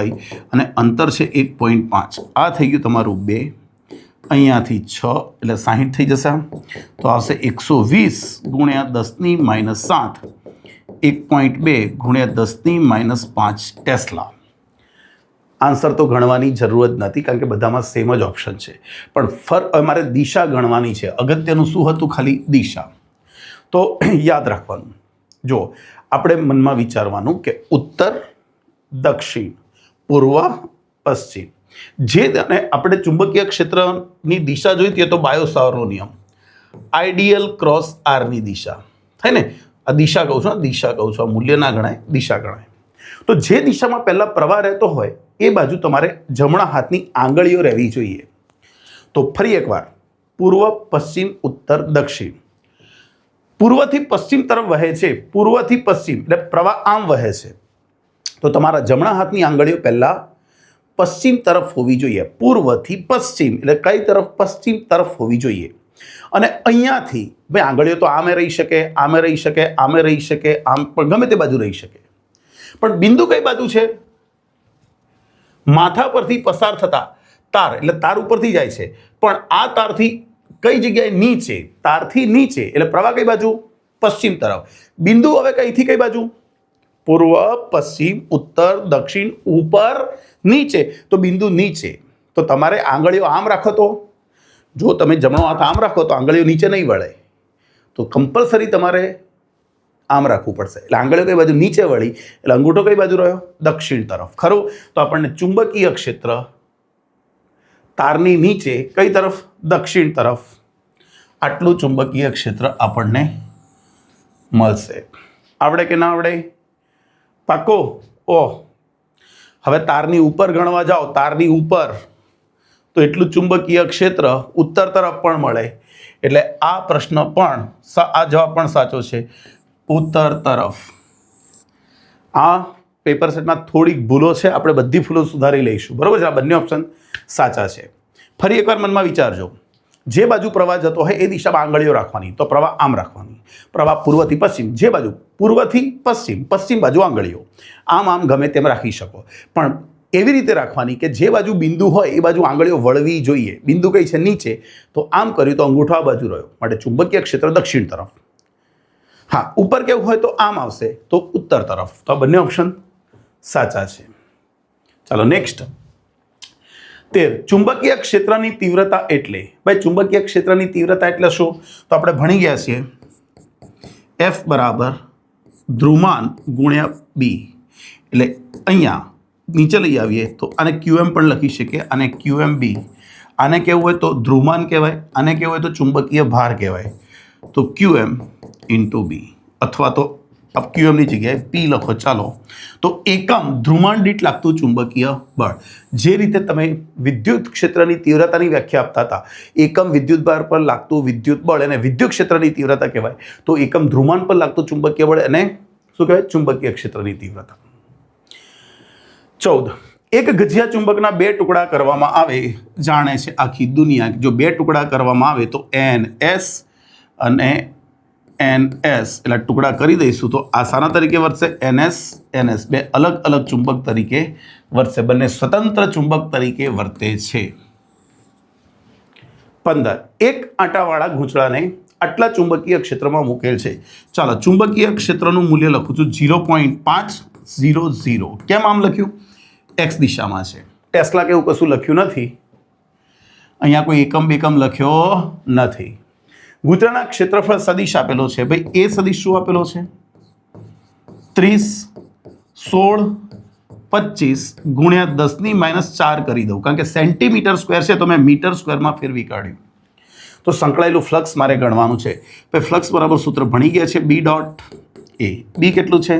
અને અંતર છે 1.5. આ થઈ ગયું તમારું 2. અહીંયાથી 6 એટલે 60 થઈ જશે. તો આવશે 120 ગુણ્યા 10⁻7, 1.2 ગુણ્યા 10⁻5 ટેસ્લા. આન્સર તો ગણવાની જરૂર જ નથી કારણ કે બધામાં સેમ જ ઓપ્શન છે, પણ અમારે દિશા ગણવાની છે. અગત્યનું શું હતું? ખાલી દિશા. તો યાદ રાખવાનું, જો આપણે મનમાં વિચારવાનું કે ઉત્તર, દક્ષિણ, પૂર્વ, પશ્ચિમ. જે આપણે ચુંબકીય ક્ષેત્રની દિશા જોઈતી તો બાયો-સાવર્ટનો નિયમ, આઈડિયલ ક્રોસ આરની દિશા થાય ને. આ દિશા કહું છું, દિશા કહું છું, આ મૂલ્ય ના ગણાય, દિશા ગણાય. તો જે દિશામાં પહેલા પ્રવાહ રહેતો હોય એ બાજુ તમારે જમણા હાથની આંગળીઓ રહેવી જોઈએ. તો ફરી એકવાર, પૂર્વ, પશ્ચિમ, ઉત્તર, દક્ષિણ. પૂર્વથી પશ્ચિમ તરફ વહે છે, પૂર્વથી પશ્ચિમ એટલે પ્રવાહ આમ વહે છે. તો તમારા જમણા હાથની આંગળીઓ પહેલા પશ્ચિમ તરફ હોવી જોઈએ. પૂર્વથી પશ્ચિમ એટલે કઈ તરફ? પશ્ચિમ તરફ હોવી જોઈએ. અને અહીંયાથી ભાઈ આંગળીઓ તો આમે રહી શકે, આમે રહી શકે, આમે રહી શકે, આમ પણ ગમે તે બાજુ રહી શકે. પણ બિંદુ કઈ બાજુ છે? માથા પરથી પસાર થતા તાર એટલે તાર ઉપરથી જાય છે, પણ આ તારથી કઈ જગ્યાએ? નીચે. તારથી નીચે એટલે પ્રવાહ કઈ બાજુ? પશ્ચિમ તરફ. બિંદુ હવે કઈથી કઈ બાજુ? પૂર્વ, પશ્ચિમ, ઉત્તર, દક્ષિણ, ઉપર, નીચે. તો બિંદુ નીચે. તો તમારે આંગળીઓ આમ રાખો. તો જો તમે જમણો હાથ આમ રાખો તો આંગળીઓ નીચે નહીં વળે, તો કમ્પલસરી તમારે આમ રાખવું પડશે. એટલે આંગળીઓ કઈ બાજુ? નીચે વળી એટલે અંગૂઠો કઈ બાજુ રહ્યો? દક્ષિણ તરફ. ખરું. તો આપણને ચુંબકીય ક્ષેત્ર તારની નીચે કઈ તરફ? દક્ષિણ તરફ. આટલું ચુંબકીય ક્ષેત્ર આપણને મળશે. આવડે કે ના આવડે? પાકો? ઓહ, હવે તારની ઉપર ગણવા જાઓ, તારની ઉપર તો એટલું ચુંબકીય ક્ષેત્ર ઉત્તર તરફ પણ મળે. એટલે આ પ્રશ્ન પણ, આ જવાબ પણ સાચો છે, ઉત્તર તરફ. આ પેપર સેટમાં થોડીક ભૂલો છે, આપણે બધી ભૂલો સુધારી લઈશું. બરોબર છે? આ બંને ઓપ્શન સાચા છે. ફરી એકવાર મનમાં વિચારજો, જે બાજુ પ્રવાહ જતો હોય એ દિશામાં આંગળીઓ રાખવાની. તો પ્રવાહ આમ રાખવાની. પ્રવાહ પૂર્વથી પશ્ચિમ, જે બાજુ પૂર્વથી પશ્ચિમ, પશ્ચિમ બાજુ આંગળીઓ. આમ આમ ગમે તેમ રાખી શકો, પણ એવી રીતે રાખવાની કે જે બાજુ બિંદુ હોય એ બાજુ આંગળીઓ વળવી જોઈએ. બિંદુ કઈ છે? નીચે. તો આમ કર્યું તો અંગૂઠો આ બાજુ રહ્યો, માટે ચુંબકીય ક્ષેત્ર દક્ષિણ તરફ. હા, ઉપર કેવું હોય તો આમ આવશે, તો ઉત્તર તરફ. તો આ બંને ઓપ્શન સાચા છે. ચાલો નેક્સ્ટ. 13. ચુંબકીય ક્ષેત્રની તીવ્રતા એટલે. ભાઈ ચુંબકીય ક્ષેત્રની તીવ્રતા એટલે શું? તો આપણે ભણી ગયા છીએ F બરાબર ધ્રુવમાન ગુણ્યા B. એટલે અહીંયા નીચે લઈ આવીએ તો આને QM પણ લખી શકીએ, આને QMB. આને કેવું હોય તો ધ્રુવમાન કહેવાય, આને કેવું હોય તો ચુંબકીય ભાર કહેવાય. તો QM ઇન્ટુ B, અથવા તો QM ની જગ્યાએ P લખો. ચાલો, તો એકમ ધ્રુવમાન દીઠ લાગતું ચુંબકીય બળ. જે રીતે તમે વિદ્યુત ક્ષેત્રની તીવ્રતાની વ્યાખ્યા આપતા હતા, એકમ વિદ્યુત ભાર પર લાગતું વિદ્યુત બળ અને વિદ્યુત ક્ષેત્રની તીવ્રતા કહેવાય. તો એકમ ધ્રુવમાન પર લાગતું ચુંબકીય બળ અને શું કહેવાય? ચુંબકીય ક્ષેત્રની તીવ્રતા. 14. એક ગજિયા ચુંબકના 2 ટુકડા કરવામાં આવે, જાણે છે આખી દુનિયા. જો 2 ટુકડા કરવામાં આવે તો NS અને NS એટલે ટુકડા કરી દઈશું તો આ શાના તરીકે વર્તશે? NS. બે અલગ અલગ ચુંબક તરીકે વર્તશે, બંને સ્વતંત્ર ચુંબક તરીકે વર્તે છે. 15. એક આંટાવાળા ગૂંચળાને આટલા ચુંબકીય ક્ષેત્રમાં મૂકેલ છે. ચાલો, ચુંબકીય ક્ષેત્રનું મૂલ્ય લખું છું 0.500. કેમ આમ લખ્યું? X દિશામાં છે. ટેસ્લા કે એવું કશું લખ્યું નથી, અહીંયા કોઈ એકમ બેકમ લખ્યો નથી. ગૂંચળાના ક્ષેત્રફળ સદિશ આપેલો છે. ભાઈ એ સદિશ શું આપેલો છે? 30, 16, 25 ગુણ્યા 10⁻⁴ કરી દઉં, કારણ કે સેન્ટીમીટર સ્ક્વેર છે તો મેં મીટર સ્ક્વેરમાં ફેરવી કાઢ્યું. તો સંકળાયેલું ફ્લક્સ મારે ગણવાનું છે. ભાઈ ફ્લક્સ બરાબર સૂત્ર ભણી ગયા છે. B dot A. B કેટલું છે?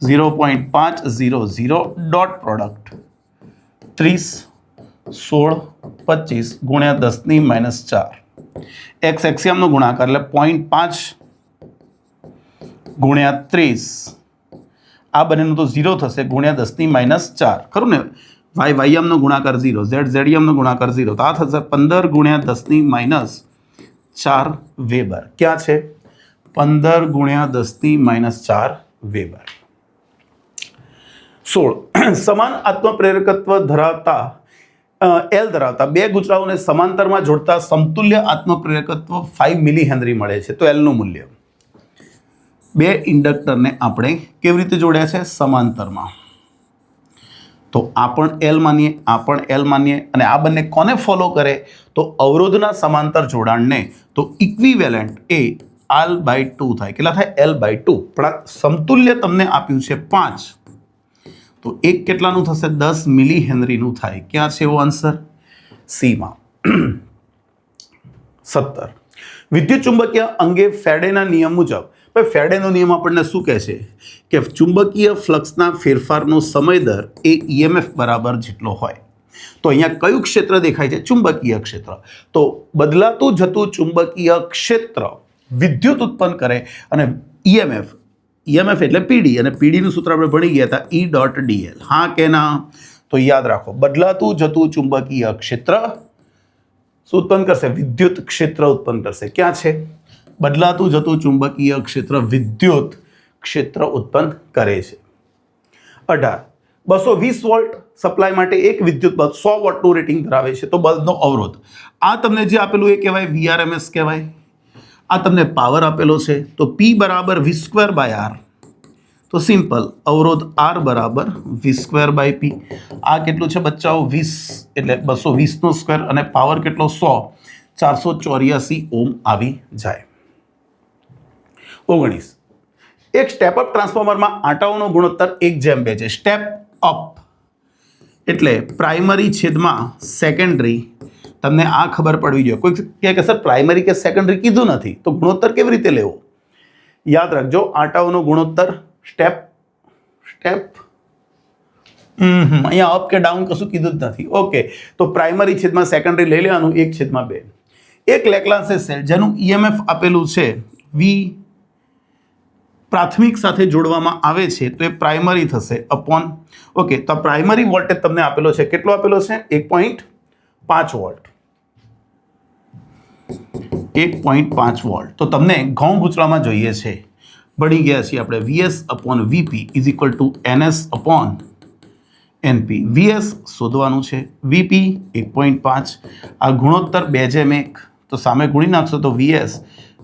0.500 ડોટ પ્રોડક્ટ 30, 16, 25 ગુણ્યા 10⁻⁴. X એક્સિયમનો ગુણાકાર એટલે 0.5 ગુણ્યા 30. આ બંનેનું તો 0 થશે, ગુણ્યા 10⁻⁴. ખરું ને? Y વાયમનો ગુણાકાર 0, Z ઝેડિયમનો ગુણાકાર 0. તો આ થશે 15 ગુણ્યા 10⁻⁴ વેબર. ક્યાં છે? 15 ગુણ્યા 10⁻⁴ વેબર. 16. સમાન આત્મપ્રેરકત્વ ધરાવતા L ધરાવતા 2 ગૂંચળાઓને સમાંતરમાં જોડતા સમતુલ્ય આત્મપ્રેરકત્વ 5 મિલી હેનરી મળે છે. તો L નું મૂલ્ય. 2 ઇન્ડક્ટરને આપણે કેવી રીતે જોડ્યા છે? સમાંતરમાં. તો આ પણ L માનીએ, આ પણ L માનીએ, અને આ બંને કોને ફોલો કરે? તો અવરોધના સમાંતર જોડાણને. તો ઇક્વિવેલન્ટ એ L/2 થાય. કેટલા થાય? L/2. પણ આ સમતુલ્ય તમને આપ્યું છે 5, તો એક કેટલાનું થશે? 10 મિલી હેનરીનું થાય. ક્યાં છે એવો આન્સર? C માં. 17. વિદ્યુત ચુંબકીય અંગે ફેરેડેના નિયમ મુજબ. ભાઈ ફેરેડેનો નિયમ આપણને શું કહે છે? કે ચુંબકીય ફ્લક્સના ફેરફારનો સમય દર એ EMF બરાબર જેટલો હોય. તો અહીંયા કયું ક્ષેત્ર દેખાય છે? ચુંબકીય ક્ષેત્ર. તો બદલાતું જતું ચુંબકીય ક્ષેત્ર વિદ્યુત ઉત્પન્ન કરે અને EMF એટલે PD, અને PD નું સૂત્ર આપણે ભણી ગયા હતા E.dl. હા કે ના? તો યાદ રાખો, બદલાતું જતું ચુંબકીય ક્ષેત્ર શું ઉત્પન્ન કરશે? વિદ્યુત ક્ષેત્ર ઉત્પન્ન કરશે. ક્યાં છે? બદલાતું જતું ચુંબકીય ક્ષેત્ર વિદ્યુત ક્ષેત્ર ઉત્પન્ન કરે છે. 18. 220 વોલ્ટ સપ્લાય માટે એક વિદ્યુત બલ્બ 100 વોટનું રેટિંગ ધરાવે છે. તો બલ્બનો અવરોધ આ તમને જે આપેલું એ કહેવાય VRMS કહેવાય. આ તમને પાવર આપેલો છે તો P બરાબર V²/R. તો સિમ્પલ, અવરોધ R બરાબર V²/P. આ કેટલું છે બચ્ચાઓ? 20, એટલે 220 નો સ્ક્વેર, અને પાવર કેટલો? 100, 484 ઓમ આવી જાય. 19. એક સ્ટેપ અપ ટ્રાન્સફોર્મરમાં આંટાઓનો ગુણોત્તર 1:2 છે. સ્ટેપ અપ એટલે પ્રાઇમરી છેદમાં સેકન્ડરી. તમને આ ખબર પડવી જોઈએ. કોઈ કહે કે સર પ્રાઇમરી કે સેકન્ડરી કીધું નથી, તો ગુણોત્તર કેવી રીતે લેવો? યાદ રાખજો, આંટાઓનો ગુણોત્તર સ્ટેપ અહીંયા અપ કે ડાઉન કશું કીધું જ નથી. ઓકે, તો પ્રાઇમરી છેદમાં સેકન્ડરી લઈ લેવાનું 1/2. એક લેગ્રાન્જ સેલ જેનું EMF આપેલું છે V પ્રાથમિક સાથે જોડવામાં આવે છે, તો એ પ્રાઇમરી થશે અપોન. ઓકે, તો પ્રાઇમરી વોલ્ટેજ તમને આપેલો છે. કેટલો આપેલો છે? 1.5 વોલ્ટ. 1.5 વોલ્ટ. તો તમને ઘઉં ગૂંચળામાં જોઈએ છે, ભણી ગયા છીએ આપણે VS/VP = NS/ NP. VS શોધવાનું છે. VP 1.5. આ ગુણોત્તર 2:1, તો સામે ગુણી નાખશો તો VS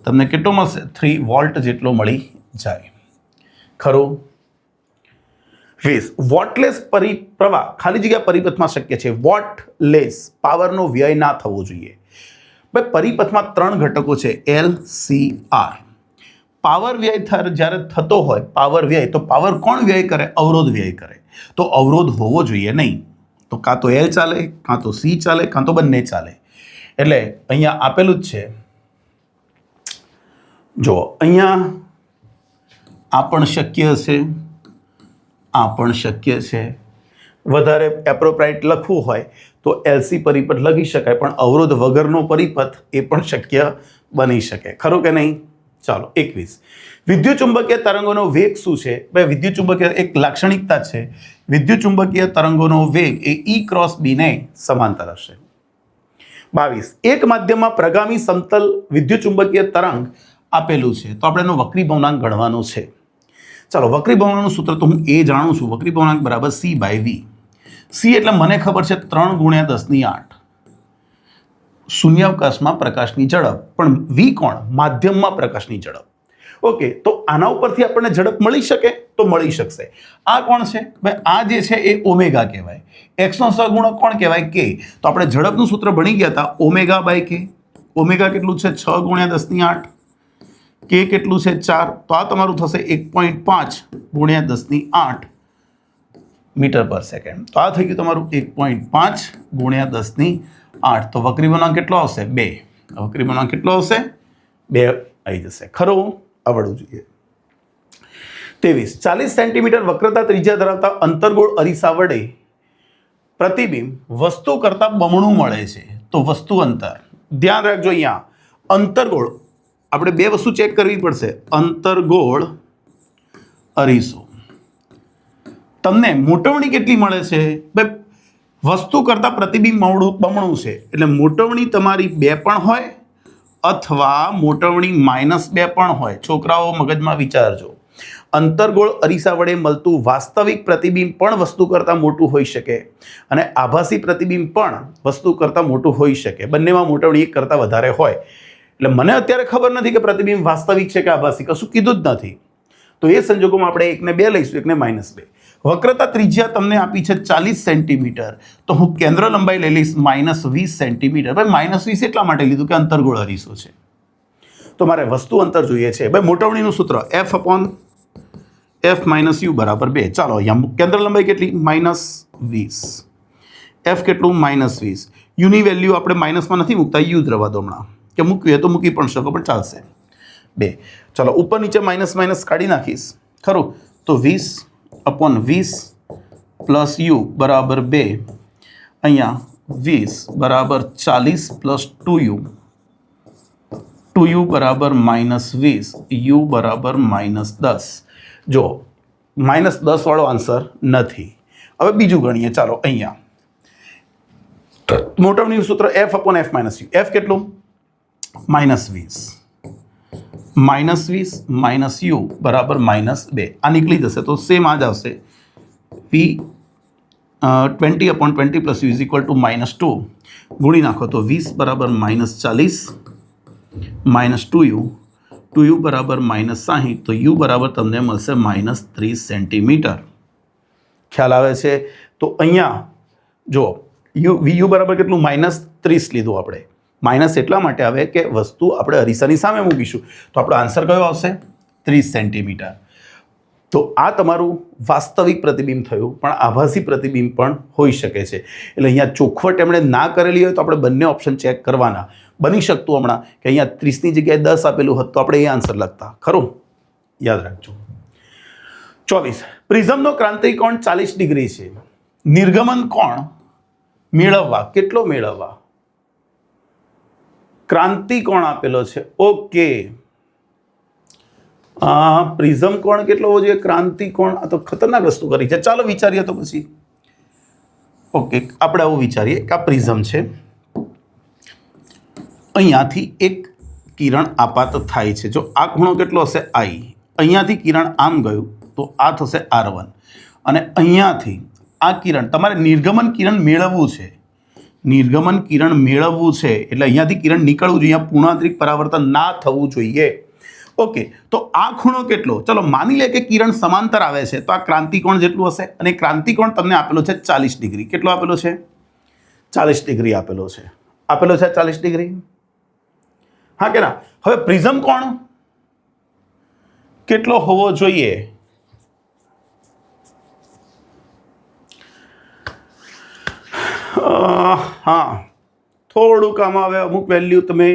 તમને કેટલો મળશે? 3 વોલ્ટ જેટલો મળી જાય. ખરું? 20 વોટલેસ પ્રવાહ ખાલી જગ્યા પરિપથમાં શક્ય છે. વોટલેસ પાવરનો વ્યય ના થવો જોઈએ. ભાઈ પરિપથમાં 3 ઘટકો છે L, C, R. પાવર વ્યય જ્યારે થતો હોય પાવર વ્યય, તો પાવર કોણ વ્યય કરે? અવરોધ વ્યય કરે. તો અવરોધ હોવો જોઈએ નહીં. તો કાં તો L ચાલે, કાં તો C ચાલે, કાં તો બંને ચાલે. એટલે અહીંયા આપેલું જ છે. જો અહીંયા આ પણ શક્ય છે, આ પણ શક્ય છે. વધારે એપ્રોપ્રાઇટ લખવું હોય તો LC પરિપથ લખી શકાય, પણ અવરોધ વગરનો પરિપથ એ પણ શક્ય બની શકે. ખરું કે નહીં? ચાલો 21 વિદ્યુતચુંબકીય તરંગોનો વેગ શું છે? ભાઈ વિદ્યુતચુંબકીય એક લાક્ષણિકતા છે. વિદ્યુતચુંબકીય તરંગોનો વેગ એ E ક્રોસ B ને સમાંતર હશે. 22 એક માધ્યમમાં પ્રગામી સમતલ વિદ્યુતચુંબકીય તરંગ આપેલું છે, તો આપણે એનો વક્રીભવનાંક ગણવાનો છે. ચાલો વક્રીભવનાંકનું સૂત્ર તો હું એ જાણું છું. વક્રીભવનાંક બરાબર C/V. C એટલે મને ખબર છે 3 × 10⁸. શૂન્યાવકાશમાં પ્રકાશની ઝડપ, પણ V કોણ? માધ્યમમાં પ્રકાશની ઝડપ. ઓકે, તો આના ઉપરથી આપણને ઝડપ મળી શકે તો મળી શકશે. આ કોણ છે? ભાઈ આ જે છે એ ઓમેગા કહેવાય. x નો સહગુણક કોણ કહેવાય? K. તો આપણે ઝડપનું સૂત્ર ભણી ગયા હતા ω/K. ઓમેગા કેટલું છે? 6 × 10⁸. K કેટલું છે? 4. તો આ તમારું થશે 1.5 × 10⁸ મીટર પર સેકન્ડ. તો આ થઈ ગયું તમારું 1.5 × 10⁸. તો વક્રીભવનાંક કેટલો આવશે? 2. વક્રીભવનાંક કેટલો આવશે? 2 આવી જશે. ખરું? આવડવું જોઈએ. 23 40 સેન્ટીમીટર વક્રતા ત્રિજ્યા ધરાવતા અંતર્ગોળ અરીસા વડે પ્રતિબિંબ વસ્તુ કરતાં બમણું મળે છે. તો વસ્તુ અંતર ધ્યાન રાખજો. અહીંયા અંતર્ગોળ આપણે 2 વસ્તુ ચેક કરવી પડશે. અંતર્ગોળ અરીસો તમને મોટવણી કેટલી મળે છે? ભાઈ વસ્તુ કરતાં પ્રતિબિંબ બમણું છે, એટલે મોટવણી તમારી 2 પણ હોય અથવા મોટવણી -2 પણ હોય. છોકરાઓ મગજમાં વિચારજો. અંતર્ગોળ અરીસા વડે મળતું વાસ્તવિક પ્રતિબિંબ પણ વસ્તુ કરતાં મોટું હોઈ શકે અને આભાસી પ્રતિબિંબ પણ વસ્તુ કરતાં મોટું હોઈ શકે. બંનેમાં મોટવણી 1 કરતાં વધારે હોય. એટલે મને અત્યારે ખબર નથી કે પ્રતિબિંબ વાસ્તવિક છે કે આભાસી, કશું કીધું જ નથી. તો એ સંજોગોમાં આપણે 1 ને 2 લઈશું, 1 ને -2. વક્રતા ત્રિજ્યા તમને આપી છે 40 સેન્ટીમીટર, તો હું કેન્દ્ર લંબાઈ લઈ લઈશ -20 સેન્ટીમીટર. ભાઈ -20 એટલા માટે લીધું કે અંતર્ગોળ અરીસો છે, તો મારે વસ્તુ અંતર જોઈએ છે. ભાઈ મોટવણીનું સૂત્ર F/F - U = 2. ચાલો અહીંયા કેન્દ્ર લંબાઈ કેટલી? -20. F કેટલું? -20. યુની વેલ્યુ આપણે માઇનસમાં નથી મૂકતા, યુ જ રવા દો હમણાં, કે મૂકવી હોય તો મૂકી પણ શકો, પણ ચાલશે. 2. ચાલો ઉપર નીચે માઇનસ કાઢી નાખીશ. ખરું? તો 20/20 પ્લસ U = 2. અહીંયા 20 = 40 પ્લસ 2U. 2U = -20, U = -10. જો -10 વાળો આન્સર નથી. હવે બીજું ગણીએ. ચાલો અહીંયા મોટવણીનું સૂત્ર F/F - U. F કેટલું? -20. -20 - U = -2. આ નીકળી જશે તો સેમ આ જ આવશે. P 20/20 plus U = -2. ગુણી નાખો તો 20 = -40 -2U. 2U = -60, તો U બરાબર તમને મળશે -30 સેન્ટીમીટર. ખ્યાલ આવે છે? તો અહીંયા જો VU બરાબર કેટલું? -30 લીધું આપણે. માઇનસ એટલા માટે આવે કે વસ્તુ આપણે અરીસાની સામે મૂકીશું, તો આપણો આન્સર કયો આવશે? 30 સેન્ટીમીટર. તો આ તમારું વાસ્તવિક પ્રતિબિંબ થયું, પણ આભાસી પ્રતિબિંબ પણ હોઈ શકે છે. એટલે અહીંયા ચોખવટ એમણે ના કરેલી હોય તો આપણે બંને ઓપ્શન ચેક કરવાના. બની શકતું હમણાં કે અહીંયા 30ની જગ્યાએ 10 આપેલું હોત તો આપણે એ આન્સર લખતા. ખરું? યાદ રાખજો. 24 પ્રિઝમનો ક્રાંતિક કોણ 40 ડિગ્રી છે. નિર્ગમન કોણ મેળવવા કેટલો મેળવવા? ક્રાંતિ કોણ આપેલો છે. ઓકે, પ્રિઝમ કોણ કેટલો હોવો જોઈએ? ક્રાંતિ કોણ? આ તો ખતરનાક વસ્તુ કરી છે. ચાલો વિચારીએ તો પછી. ઓકે, આપણે આવું વિચારીએ કે આ પ્રિઝમ છે, અહીંયાથી એક કિરણ આપાત થાય છે. જો આ ખૂણો કેટલો હશે? I. અહીંયાથી કિરણ આમ ગયું તો આ થશે R1, અને અહીંયાથી આ કિરણ તમારે નિર્ગમન કિરણ મેળવવું છે, નિર્ગમન કિરણ મેળવવું છે એટલે અહીંયાથી કિરણ નીકળવું જોઈએ, અહીંયા પૂર્ણાંતરિક પરાવર્તન ના થવું જોઈએ. ઓકે, તો આ ખૂણો કેટલો? ચલો માની લે કે કિરણ સમાંતર આવે છે તો આ ક્રાંતિકોણ જેટલું હશે અને ક્રાંતિકોણ તમને આપેલો છે 40 ડિગ્રી. કેટલો આપેલો છે? 40 ડિગ્રી આપેલો છે. આપેલો છે 40 ડિગ્રી. હા કે ના? હવે પ્રિઝમ કોણ કેટલો હોવો જોઈએ? હા, થોડુંક આમાં હવે અમુક વેલ્યુ તમે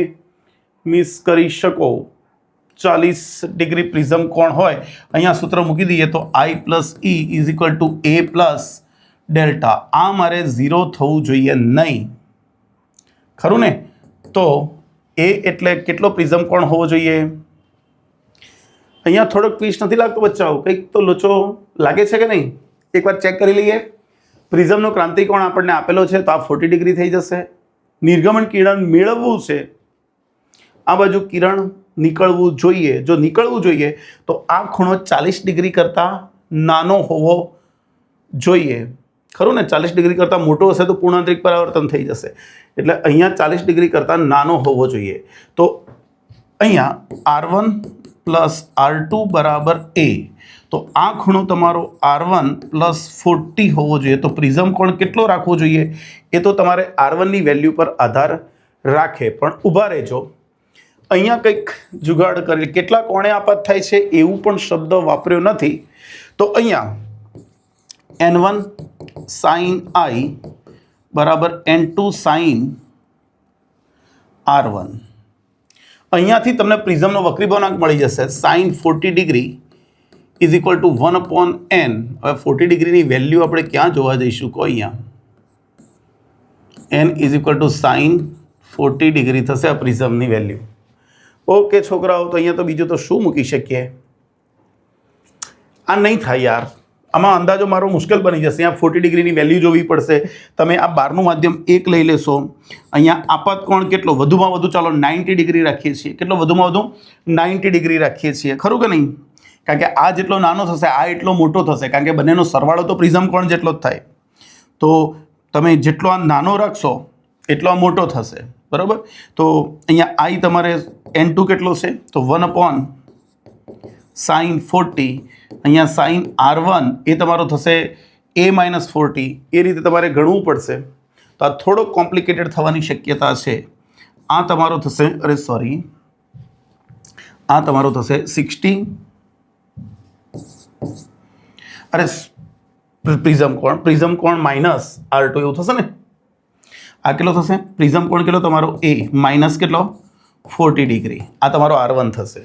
મિસ કરી શકો. 40 ડિગ્રી પ્રિઝમ કોણ હોય, અહીંયા સૂત્ર મૂકી દઈએ તો I + E = A + ડેલ્ટા. આ મારે 0 થવું જોઈએ નહીં, ખરું ને? તો એ એટલે કેટલો પ્રિઝમ કોણ હોવો જોઈએ? અહીંયા થોડોક ટ્વિસ્ટ નથી લાગતો બચ્ચાઓ? કંઈક તો લોચો લાગે છે કે નહીં? એકવાર ચેક કરી લઈએ. પ્રિઝમનો ક્રાંતિકોણ આપણને આપેલો છે તો આ 40 ડિગ્રી થઈ જશે. નિર્ગમન કિરણ મેળવવું છે, આ બાજુ કિરણ નીકળવું જોઈએ. જો નીકળવું જોઈએ તો આ ખૂણો 40 ડિગ્રી કરતાં નાનો હોવો જોઈએ, ખરું ને? 40 ડિગ્રી કરતાં મોટો હશે તો પૂર્ણાંતરિક પરાવર્તન થઈ જશે, એટલે અહીંયા 40 ડિગ્રી કરતાં નાનો હોવો જોઈએ. તો અહીંયા R1 + R2 = A. તો આ ખૂણો તમારો R1 + 40 હોવો જોઈએ. તો પ્રિઝમ કોણ કેટલો રાખવો જોઈએ એ તો તમારે R1 ની વેલ્યુ પર આધાર રાખે. પણ ઊભા રહેજો, અહીંયા કંઈક જુગાડ કરી. કેટલા કોણે આપાત થાય છે એવું પણ શબ્દ વાપર્યો નથી. તો અહીંયા N1 sin I = N2 sin R1. અહીંયાથી તમને પ્રિઝમનો વક્રીભવનાંક મળી જશે. sin 40 degree = 1/n. હવે 40 ડિગ્રીની વેલ્યુ આપણે ક્યાં જોવા જઈશું? કહો અહીંયા n = sin 40 ડિગ્રી થશે આ પ્રિઝમની વેલ્યુ. ઓકે છોકરાઓ, તો અહીંયા તો બીજું તો શું મૂકી શકીએ? આ નહીં થાય યાર, આમાં અંદાજો મારો મુશ્કેલ બની જશે. અહીંયા 40 ડિગ્રીની વેલ્યુ જોવી પડશે. તમે આ બારનું માધ્યમ 1 લઈ લેશો. અહીંયા આપાત કોણ કેટલો? વધુમાં વધુ ચાલો 90 ડિગ્રી રાખીએ છીએ. કેટલો વધુમાં વધુ? 90 ડિગ્રી રાખીએ છીએ, ખરું કે નહીં? કારણ કે આ જેટલો નાનો થશે આ એટલો મોટો થશે, કારણ કે બંનેનો સરવાળો તો પ્રિઝમ કોણ જેટલો જ થાય. તો તમે જેટલો આ નાનો રાખશો એટલો આ મોટો થશે, બરાબર? તો અહીંયા I તમારે N2 કેટલો છે? તો 1/sin 40. અહીંયા sin R1 એ તમારો થશે A - 40. એ રીતે તમારે ગણવું પડશે. તો આ થોડો કોમ્પ્લિકેટેડ થવાની શક્યતા છે. આ તમારો થશે, અરે સોરી, આ તમારો થશે 60. અરે પ્રિઝમ કોણ માઇનસ R2 એવું થશે ને? આ કેટલો થશે? પ્રિઝમ કોણ કેટલો તમારો? A માઇનસ કેટલો? 40 ડિગ્રી. આ તમારો R1 થશે.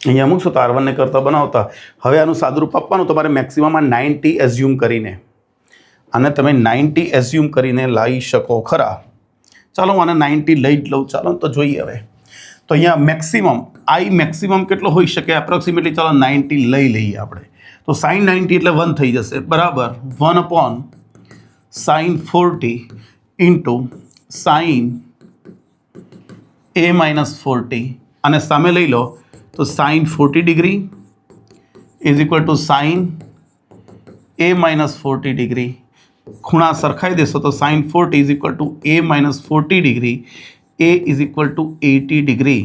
અહીંયા મૂકશો તો R1 ને કરતા બનાવતા. હવે આનું સાદુરૂપ આપવાનું તમારે મેક્સિમમ 90 એઝ્યુમ કરીને, આને તમે 90 એઝ્યુમ કરીને લાવી શકો ખરા? ચાલો હું આને 90 લઈ જ લઉં. ચાલો તો જોઈએ હવે. તો અહીંયા મેક્સિમમ કેટલો હોઈ શકે એપ્રોક્સિમેટલી? ચાલો 90 લઈ લઈએ આપણે. તો sin 90 એટલે 1 થઈ જશે, બરાબર? 1/sin 40 * sin A - 40. અને સામે લઈ લો તો sin 40 degree = sin A - 40 degree. ખૂણા સરખાઈ દેશો તો sin 40 = A - 40 degree. A = 80 degree.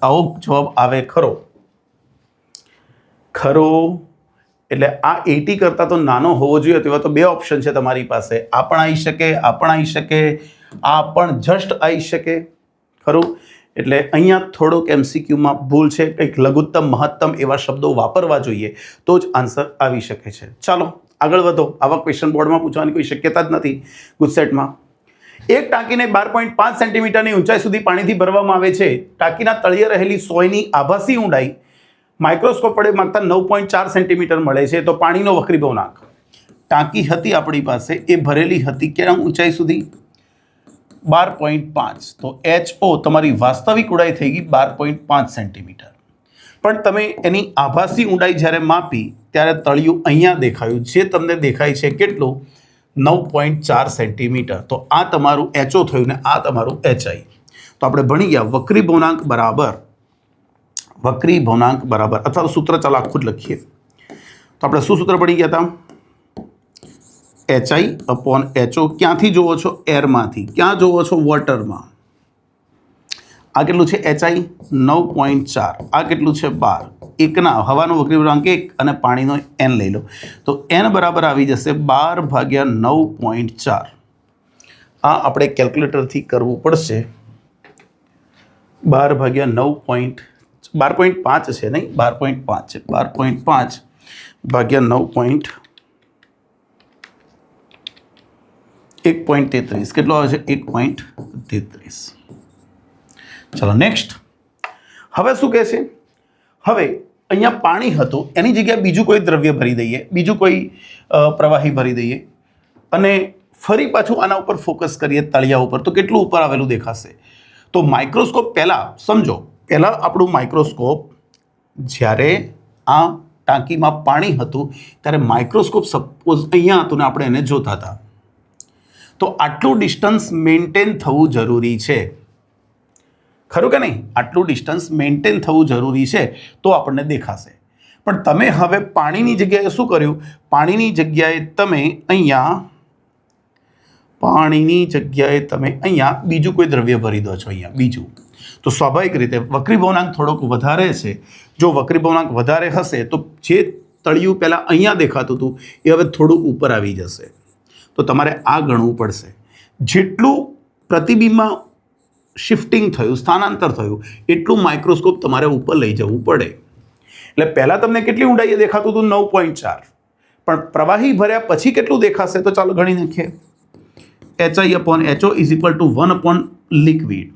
આવો જવાબ આવે ખરો? એટલે આ 80 કરતાં તો નાનો હોવો જોઈએ. તેવા તો બે ઓપ્શન છે તમારી પાસે. આ પણ આવી શકે, આ પણ આવી શકે, આ પણ જસ્ટ આવી શકે, ખરું? એટલે અહીંયા થોડોક MCQમાં ભૂલ છે. કંઈક લઘુત્તમ મહત્તમ એવા શબ્દો વાપરવા જોઈએ તો જ આન્સર આવી શકે છે. ચાલો આગળ વધો. આવા ક્વેશ્ચન બોર્ડમાં પૂછવાની કોઈ શક્યતા જ નથી ગુજસેટમાં. એક ટાંકીને 12.5 સેન્ટીમીટરની ઊંચાઈ સુધી પાણીથી ભરવામાં આવે છે. ટાંકીના તળિયે રહેલી સોયની આભાસી ઊંડાઈ માઇક્રોસ્કોપ વડે માપતા 9.4 સેન્ટીમીટર મળે છે. તો પાણીનો વક્રીભવનાંક, ટાંકી હતી આપણી પાસે, એ ભરેલી હતી ક્યાં ઊંચાઈ સુધી? 12.5. તો HO તમારી વાસ્તવિક ઊંડાઈ થઈ ગઈ 12.5 સેન્ટીમીટર. પણ તમે એની આભાસી ઊંડાઈ જ્યારે માપી ત્યારે તળિયું અહીંયા દેખાયું, જે તમને દેખાય છે કેટલું? 9.4 સેન્ટીમીટર. તો આ તમારું HO થયું ને આ તમારું HI. તો આપણે ભણી ગયા વક્રીભવનાંક બરાબર અથવા સૂત્ર ચાલો આખું જ લખીએ. તો આપણે શું સૂત્ર ભણી ગયા હતા? HI/HO ક્યાંથી જોવો છો? એરમાંથી. ક્યાં જોવો છો? વોટરમાં. આ કેટલું છે? HI 9.4. આ કેટલું છે? 12. એકના હવાનો વક્રીભવાંક 1 અને પાણીનો n લઈ લો તો n બરાબર આવી જશે 12/9.4. આ આપણે કેલ્ક્યુલેટરથી કરવું પડશે. 12/9.5 છે નહીં, 12.5 છે. 12.5 ભાગ્યા 1.33 કેટલો આવે છે? 1.33. ચલો નેક્સ્ટ. હવે શું કહે છે? હવે અહીંયા પાણી હતું એની જગ્યાએ બીજું કોઈ દ્રવ્ય ભરી દઈએ, બીજું કોઈ પ્રવાહી ભરી દઈએ અને ફરી પાછું આના ઉપર ફોકસ કરીએ તળિયા ઉપર તો કેટલું ઉપર આવેલું દેખાશે? તો માઇક્રોસ્કોપ પહેલાં સમજો, પહેલાં આપણું માઇક્રોસ્કોપ જ્યારે આ ટાંકીમાં પાણી હતું ત્યારે માઇક્રોસ્કોપ સપોઝ અહીંયા હતું ને આપણે એને જોતા હતા તો આટલું ડિસ્ટન્સ મેન્ટેન થવું જરૂરી છે, ખરું કે નહીં? આટલું ડિસ્ટન્સ મેન્ટેન થવું જરૂરી છે તો આપણને દેખાશે. પણ તમે હવે પાણીની જગ્યાએ શું કર્યું? પાણીની જગ્યાએ તમે અહીંયા બીજું કોઈ દ્રવ્ય ભરી દો છો અહીંયા બીજું. તો સ્વાભાવિક રીતે વક્રીભવનાંક થોડોક વધારે છે. જો વક્રીભવનાંક વધારે હશે તો જે તળિયું પહેલાં અહીંયા દેખાતું હતું એ હવે થોડું ઉપર આવી જશે. તો તમારે આ ગણવું પડશે. જેટલું પ્રતિબિંબમાં શિફ્ટિંગ થયું, સ્થાનાંતર થયું એટલું માઇક્રોસ્કોપ તમારે ઉપર લઈ જવું પડે. એટલે પહેલાં તમને કેટલી ઊંડાઈએ દેખાતું હતું? 9.4. પણ પ્રવાહી ભર્યા પછી કેટલું દેખાશે? તો ચાલો ગણી નાખીએ. HI/HO is equal to 1 liquid.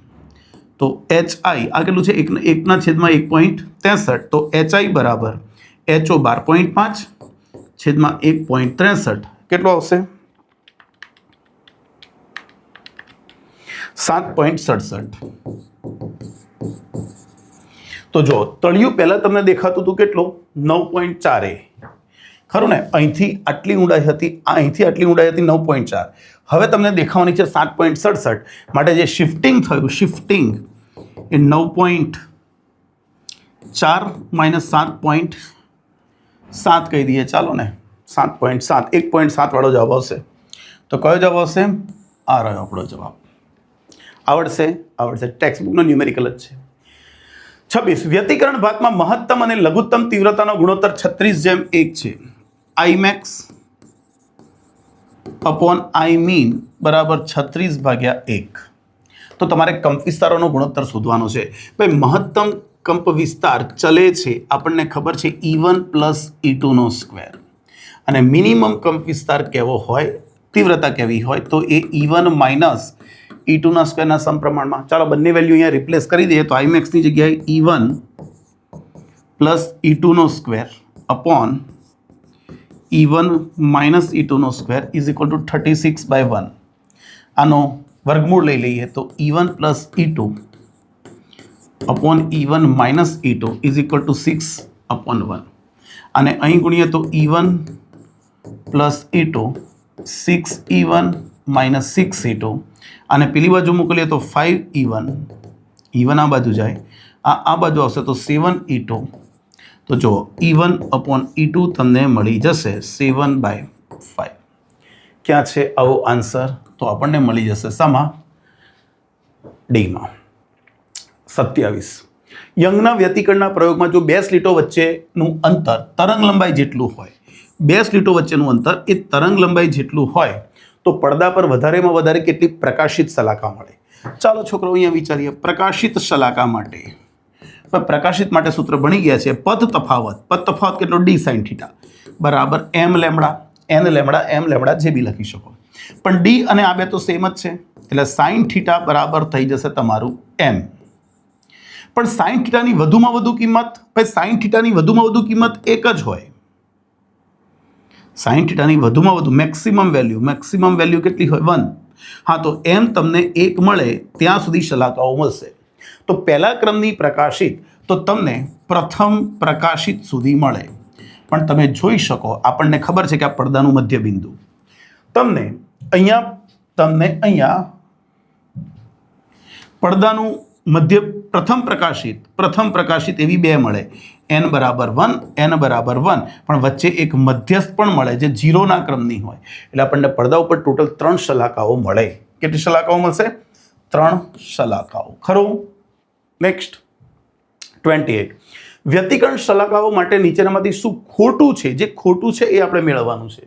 તો HI આ કેટલું છે? 1/1.63. તો HI બરાબર HO 12.5/1.63 કેટલો આવશે? 7.67. તો જો તળિયું પહેલાં તમને દેખાતું હતું કેટલું? 9.4. ખરું ને? અહીંથી આટલી ઊંડાઈ હતી, અહીંથી આટલી ઊંડાઈ હતી 9.4. હવે તમને દેખાવાની છે 7.67. માટે જે શિફ્ટિંગ થયું, શિફ્ટિંગ એ 9.4 માઇનસ 7.7 કહી દઈએ ચાલો ને. 7.7 1.7 વાળો જવાબ આવશે. તો કયો જવાબ આવશે? આ રહ્યો આપણો જવાબ. આવડશે? ટેક્સ્ટબુકનો ન્યુમેરિકલ જ છે. 26 વ્યતિકરણ ભાતમાં મહત્તમ અને લઘુત્તમ તીવ્રતાનો ગુણોત્તર 36:1 છે. Imax અપોન Imean બરાબર 36/1. તો તમારે કંપ વિસ્તારોનો ગુણોત્તર શોધવાનો છે. ભાઈ મહત્તમ કંપ વિસ્તાર ચલે છે આપણને ખબર છે E1 + E2 સ્ક્વેર અને મિનિમમ કંપ વિસ્તાર કેવો હોય, તીવ્રતા કેવી હોય તો એ E1 - E2 સ્ક્વેરના સમપ્રમાણમાં. ચાલો બંને વેલ્યુ અહીંયા રિપ્લેસ કરી દઈએ તો Imaxની જગ્યાએ E1 + E2 square upon E1 - E2 square is equal to 36/1. આનો વર્ગમૂળ લઈ લઈએ તો E1 + E2 upon E1 - E2 is equal to 6/1. અને અહીં ગુણીએ તો E1 + E2 6E1 - 6E2 અને પેલી બાજુ મોકલીએ તો 5E1. E1 આ બાજુ જાય, આ બાજુ આવશે તો 7E2. તો જો E1 અપોન E2 તમને મળી જશે 7/5. ક્યાં છે આવો આન્સર? તો આપણને મળી જશે શામાં? ડીમાં. 27 યંગના વ્યતિકરણના પ્રયોગમાં જો બે સ્લિટો વચ્ચેનું અંતર તરંગ લંબાઈ જેટલું હોય, બે સ્લિટો વચ્ચેનું અંતર એ તરંગ લંબાઈ જેટલું હોય તો પડદા પર વધારેમાં વધારે કેટલી પ્રકાશિત શલાકા મળે? ચાલો છોકરો અહીંયા વિચારીએ. પ્રકાશિત શલાકા માટે, પ્રકાશિત માટે સૂત્ર ભણી ગયા છે. પદ તફાવત કેટલો? D sin θ બરાબર m lambda, n lambda, m lambda જે બી લખી શકો. પણ D અને આ બે તો સેમ જ છે એટલે sin θ બરાબર થઈ જશે તમારું m. પણ sin θ ની વધુમાં વધુ કિંમત, ભાઈ sin θ ની વધુમાં વધુ કિંમત એક જ હોય. sin θ ની વધુમાં વધુ મેક્સિમમ વેલ્યુ કેટલી હોય? 1. હા તો એમ તમને 1 મળે ત્યાં સુધી શલાકાઓ મળશે. તો પહેલા ક્રમની પ્રકાશિત તો તમને પ્રથમ પ્રકાશિત સુધી મળે. પણ તમે જોઈ શકો આપણને ખબર છે કે આ પડદાનું મધ્ય બિંદુ તમને અહીંયા પડદાનું મધ્ય પ્રથમ પ્રકાશિત એવી બે મળે, n બરાબર 1, n બરાબર 1, પણ વચ્ચે એક મધ્યસ્થ પણ મળે જે 0ના ક્રમની હોય. એટલે આપણને પડદા ઉપર ટોટલ 3 શલાકાઓ મળે. કેટલી શલાકાઓ મળશે? 3 શલાકાઓ. ખરું? નેક્સ્ટ 28. વ્યતિકરણ શલાકાઓ માટે નીચેનામાંથી શું ખોટું છે? જે ખોટું છે એ આપણે મેળવવાનું છે.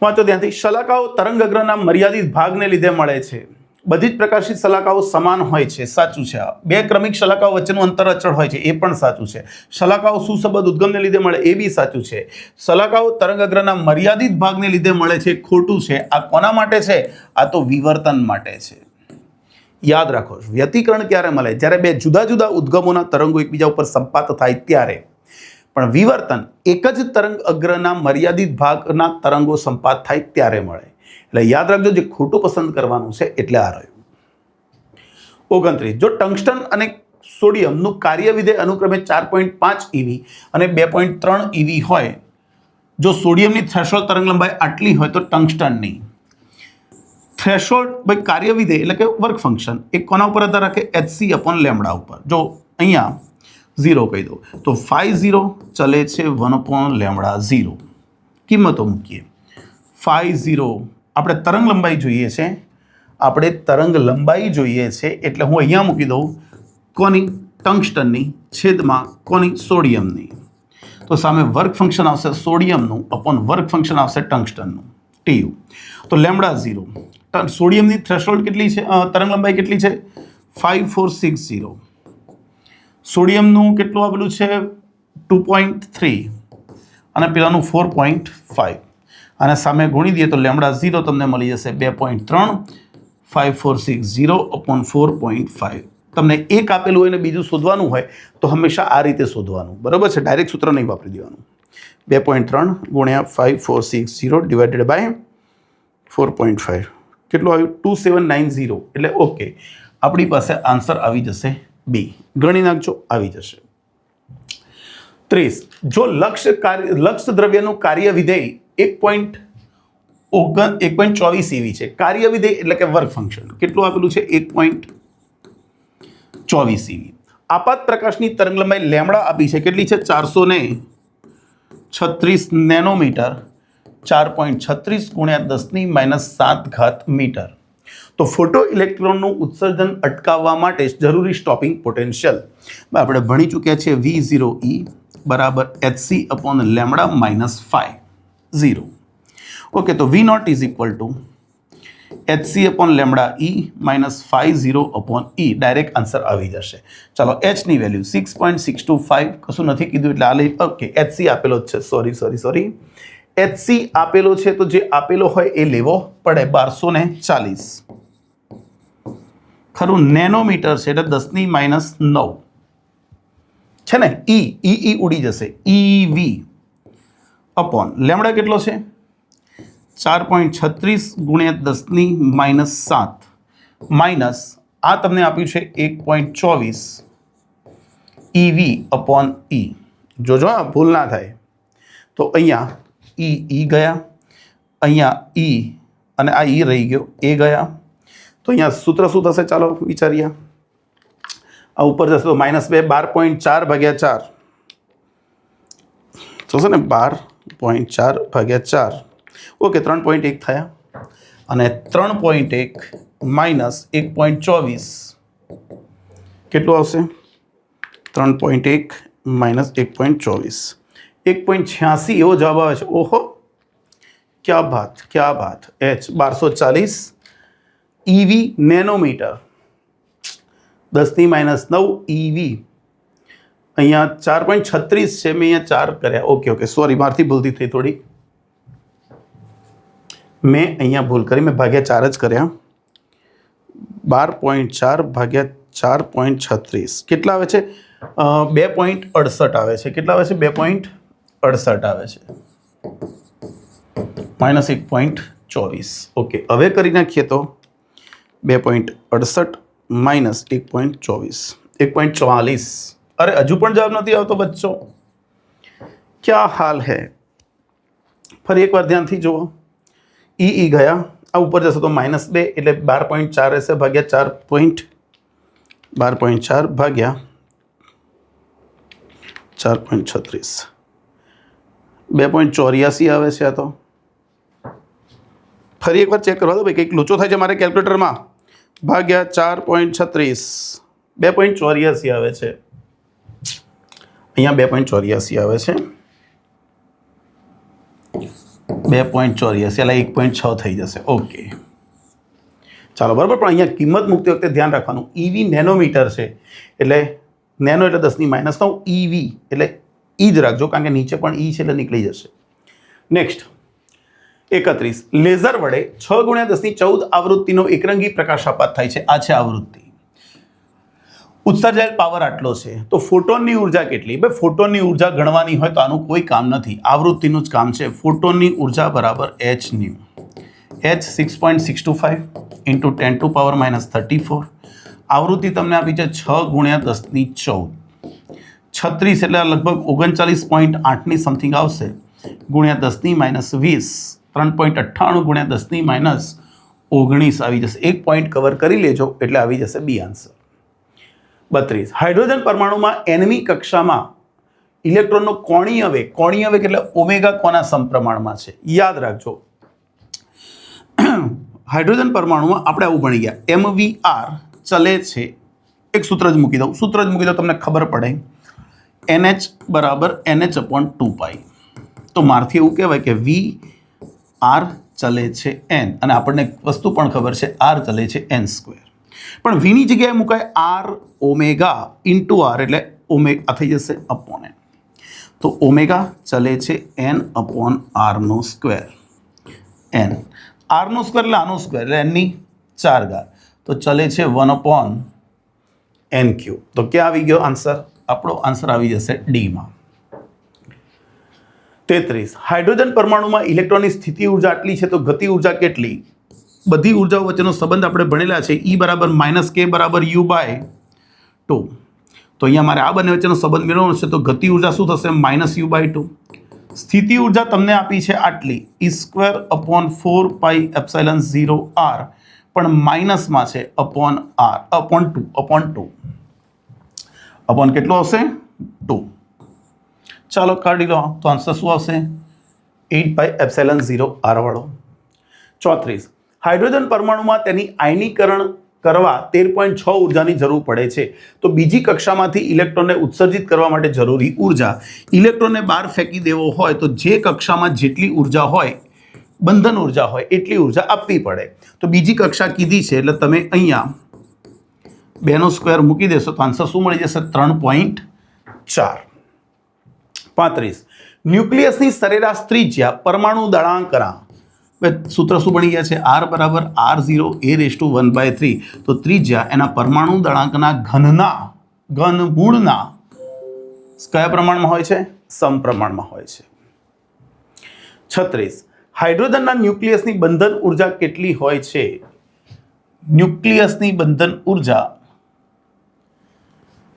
વાંચો ધ્યાનથી. શલાકાઓ તરંગઅગ્રના મર્યાદિત ભાગને લીધે મળે છે. બધી જ પ્રકાશિત શલાકાઓ સમાન હોય છે. સાચું છે. બે ક્રમિક શલાકાઓ વચ્ચેનું અંતર અચળ હોય છે. એ પણ સાચું છે. શલાકાઓ સુસંબદ્ધ ઉદ્ગમને લીધે મળે, એ બી સાચું છે. શલાકાઓ તરંગઅગ્રના મર્યાદિત ભાગને લીધે મળે છે, ખોટું છે. આ કોના માટે છે? આ તો વિવર્તન માટે છે. યાદ રાખો, વ્યતિકરણ ક્યારે મળે? જ્યારે બે જુદા જુદા ઉદ્ગમોના તરંગો એકબીજા ઉપર સંપાત થાય ત્યારે. પણ વિવર્તન એક જ તરંગ અગ્રના મર્યાદિત ભાગના તરંગો સંપાત થાય ત્યારે મળે. એટલે યાદ રાખજો, જે ખોટું પસંદ કરવાનું છે એટલે આ રહ્યું. 29. જો ટંગસ્ટન અને સોડિયમનું કાર્યવિધેય અનુક્રમે 4.5 EV અને 2.3 EV હોય, જો સોડિયમની થ્રેશોલ્ડ તરંગ લંબાઈ આટલી હોય તો ટંગસ્ટનની થ્રેશોલ્ડ ભાઈ કાર્યવિધેય એટલે કે વર્ક ફંક્શન એ કોના ઉપર આધાર રાખે? hc/λ ઉપર. જો અહીંયા 0 કહી દો તો φ0 ચલે છે 1/λ0. કિંમતો મૂકીએ. φ0 આપણે તરંગ લંબાઈ જોઈએ છે, એટલે હું અહીંયા મૂકી દઉં કોની? ટંગસ્ટનની છેદમાં કોની? સોડિયમની. તો સામે વર્ક ફંક્શન આવશે સોડિયમનું અપોન વર્ક ફંક્શન આવશે ટંગસ્ટનનું, TU. તો λ0 સોડિયમની થ્રેશોલ્ડ કેટલી છે? તરંગ લંબાઈ કેટલી છે? 5460. સોડિયમનું કેટલું આપેલું છે? 2.3 અને પેલાનું 4.5. અને સામે ગુણી દઈએ તો λ0 તમને મળી જશે 2.3. 5460 અપોન 4.5. તમને એક આપેલું હોય ને બીજું શોધવાનું હોય તો હંમેશા આ રીતે શોધવાનું, બરાબર છે? ડાયરેક્ટ સૂત્ર નહીં વાપરી દેવાનું. 2.3 ગુણ્યા 5460 ડિવાઇડેડ બાય 4.5 કેટલું આવ્યું? 2790. એટલે ઓકે, આપણી પાસે આન્સર આવી જશે B. ગણી નાખજો, આવી જશે. 30. જો લક્ષ્ય દ્રવ્યનું કાર્ય વિધેય 1.24 EV છે. કાર્ય વિધેય એટલે કે વર્ક ફંક્શન કેટલું આપેલું છે? 1.24 EV. આપાત પ્રકાશની તરંગ લંબાઈ લેમ્બડા આપી છે, કેટલી છે? 436 નેનોમીટર. 4.36 ગુણ્યા 10⁻⁷ મીટર. તો ફોટો ઇલેક્ટ્રોનનું ઉત્સર્જન અટકાવવા માટે જરૂરી સ્ટોપિંગ પોટેન્શિયલ આપણે ભણી ચૂક્યા છીએ. V0E બરાબર hc/λ-5 ઓકે. તો V0 is equal to hc/λ -5 direct answer આવી જશે. ચાલો, h ની વેલ્યુ 6.625 કશું નથી કીધું એટલે આ લઈ. ઓકે, hc આપેલો જ છે. સોરી hc આપેલો છે તો જે આપેલો હોય એ લેવો પડે. 1240 ખરું? નેનોમીટર છે એટલે 10⁻⁹ છે ને? E ઉડી જશે. EV અપોન લેમ્બડા કેટલો છે? 4.36 ગુણ્યા 10⁻⁷ માઇનસ આ તમને આપ્યું છે 1.24 EV અપોન E. જોજો આ ભૂલ ના થાય. તો અહીંયા E ગયા, અહીંયા E અને આ E રહી ગયો, એ ગયા. તો અહીંયા સૂત્ર શું થશે? ચાલો વિચારીએ. આ ઉપર જશે તો -2 12.4/4 થશે ને? 12.4/4. ઓકે, 3.1 થયા. અને 3.1 માઇનસ 1.24 કેટલું આવશે? 3.1 માઇનસ 1.24 1.86 એવો જવાબ આવે છે. ઓહો, ક્યા Baat. h 1240 EV nanometre. 10⁻⁹ EV. અહીંયા 4.36 છે, મેં અહીંયા 4 કર્યા. ઓકે, સોરી, મારથી ભૂલથી થઈ થોડી. મેં અહીંયા ભૂલ કરી, મેં ભાગ્યા 4 જ કર્યા. 12.4/4.36 કેટલા આવે છે? 2.68 આવે છે. કેટલા આવે છે? 2.68 આવે છે. -1.24. ઓકે, હવે કરી નાખીએ તો 2.68 માઇનસ 1.24 1.44. અરે હજુ પણ જવાબ નથી આવતો બચ્ચો, ક્યા હાલ હે? ફરી એકવાર ધ્યાનથી જુઓ. E ગયા, આ ઉપર જશે તો -2 એટલે 12.4 રહેશે ભાગ્યા 4. 12.4 ભાગ્યા 4.36 2.84 આવે છે આ તો ફરી એકવાર ચેક કરવા દો ભાઈ, કંઈક લોચો થાય છે મારે કેલ્ક્યુલેટરમાં. ભાગ્યા 4.36 2.84 આવે છે. અહીંયા 2.84 આવે છે. 2.84 એટલે 1.6 થઈ જશે. ઓકે ચાલો બરાબર. પણ અહીંયા કિંમત મૂકતી વખતે ધ્યાન રાખવાનું, EV નેનોમીટર છે એટલે નેનો એટલે 10⁻9, EV એટલે E જ રાખજો કારણ કે નીચે પણ E છે એટલે નીકળી જશે. નેક્સ્ટ 31. લેઝર વડે 6×1014 આવૃત્તિનો એકરંગી પ્રકાશાપાત થાય છે. આ છે આવૃત્તિ. ઉત્સર્જાયેલ પાવર આટલો છે તો ફોટોનની ઉર્જા કેટલી? ભાઈ ફોટોનની ઉર્જા ગણવાની હોય તો આનું કોઈ કામ નથી, આવૃત્તિનું જ કામ છે. ફોટોનની ઉર્જા બરાબર h ન્યુ. h 6.625 into 10⁻−34. આવૃત્તિ તમને આપી છે 6×1014. 36 એટલે લગભગ 39.8ની સમથિંગ આવશે, ગુણ્યા 10⁻20 3.98 × 10⁻19 આવી જશે. એક પોઈન્ટ કવર કરી લેજો એટલે આવી જશે બી આન્સર. 32. હાઇડ્રોજન પરમાણુમાં nમી કક્ષામાં ઇલેક્ટ્રોનનો કોણીય વેગ એટલે ઓમેગા કોના સમપ્રમાણમાં છે? યાદ રાખજો, હાઇડ્રોજન પરમાણુમાં આપણે આવું ભણી ગયા, mvr ચલે છે. એક સૂત્ર જ મૂકી દઉં, તમને ખબર પડે. NH બરાબર NH/2π. તો મારથી એવું કહેવાય કે VR ચલે છે n, અને આપણને વસ્તુ પણ ખબર છે R ચલે છે n². પણ વીની જગ્યાએ મુકાય R ઓમેગા ઇન્ટુ R એટલે ઓમેગા થઈ જશે અપોન n. તો ઓમેગા ચલે છે n/r². n r² એટલે આનો સ્ક્વેર એટલે n ની 4 ઘાત, તો ચલે છે 1/n³. તો ક્યાં આવી ગયો આન્સર? આપણો આન્સર આવી જશે ડીમાં. 33. હાઇડ્રોજન પરમાણુમાં ઇલેક્ટ્રોનની સ્થિતિ ઉર્જા આટલી છે તો ગતિ ઉર્જા કેટલી? બધી ઉર્જાઓ વચ્ચેનો સંબંધ આપણે ભણેલા છે. E બરાબર -k બરાબર U/2. તો અહીંયા મારે આ બંને વચ્ચેનો સંબંધ મેળવવાનો છે, તો ગતિ ઉર્જા શું થશે? -U/2. સ્થિતિ ઉર્જા તમને આપી છે આટલી, E²/4πε0r, પણ માઇનસમાં છે અપોન 2 અપોન કેટલું આવશે? 2. ચાલો કાઢી લો, તો આન્સર શું આવશે? 8πε0r વાળો. 34. હાઇડ્રોજન પરમાણુમાં તેની આયનીકરણ કરવા 13.6 ઉર્જાની જરૂર પડે છે. તો બીજી કક્ષામાંથી ઇલેક્ટ્રોનને ઉત્સર્જિત કરવા માટે જરૂરી ઉર્જા, ઇલેક્ટ્રોનને બહાર ફેંકી દેવો હોય તો જે કક્ષામાં જેટલી ઉર્જા હોય, બંધન ઉર્જા હોય, એટલી ઉર્જા આપવી પડે. તો બીજી કક્ષા કીધી છે એટલે તમે અહીંયા 2² મૂકી દેશો તો આન્સર શું મળી જશે? 3.4. 35. ન્યુક્લિયસની સરેરાશ ત્રિજ્યા પરમાણુ દળાંકના, સૂત્ર શું બની ગયા છે? R બરાબર R0a⁻1/3. તો ત્રિજ્યા એના પરમાણુ દળાંકના ઘનમૂળના કયા પ્રમાણમાં હોય છે? સમપ્રમાણમાં હોય છે. 36. હાઇડ્રોજનના ન્યુક્લિયસની બંધન ઉર્જા કેટલી હોય છે? ન્યુક્લિયસની બંધન ઉર્જા,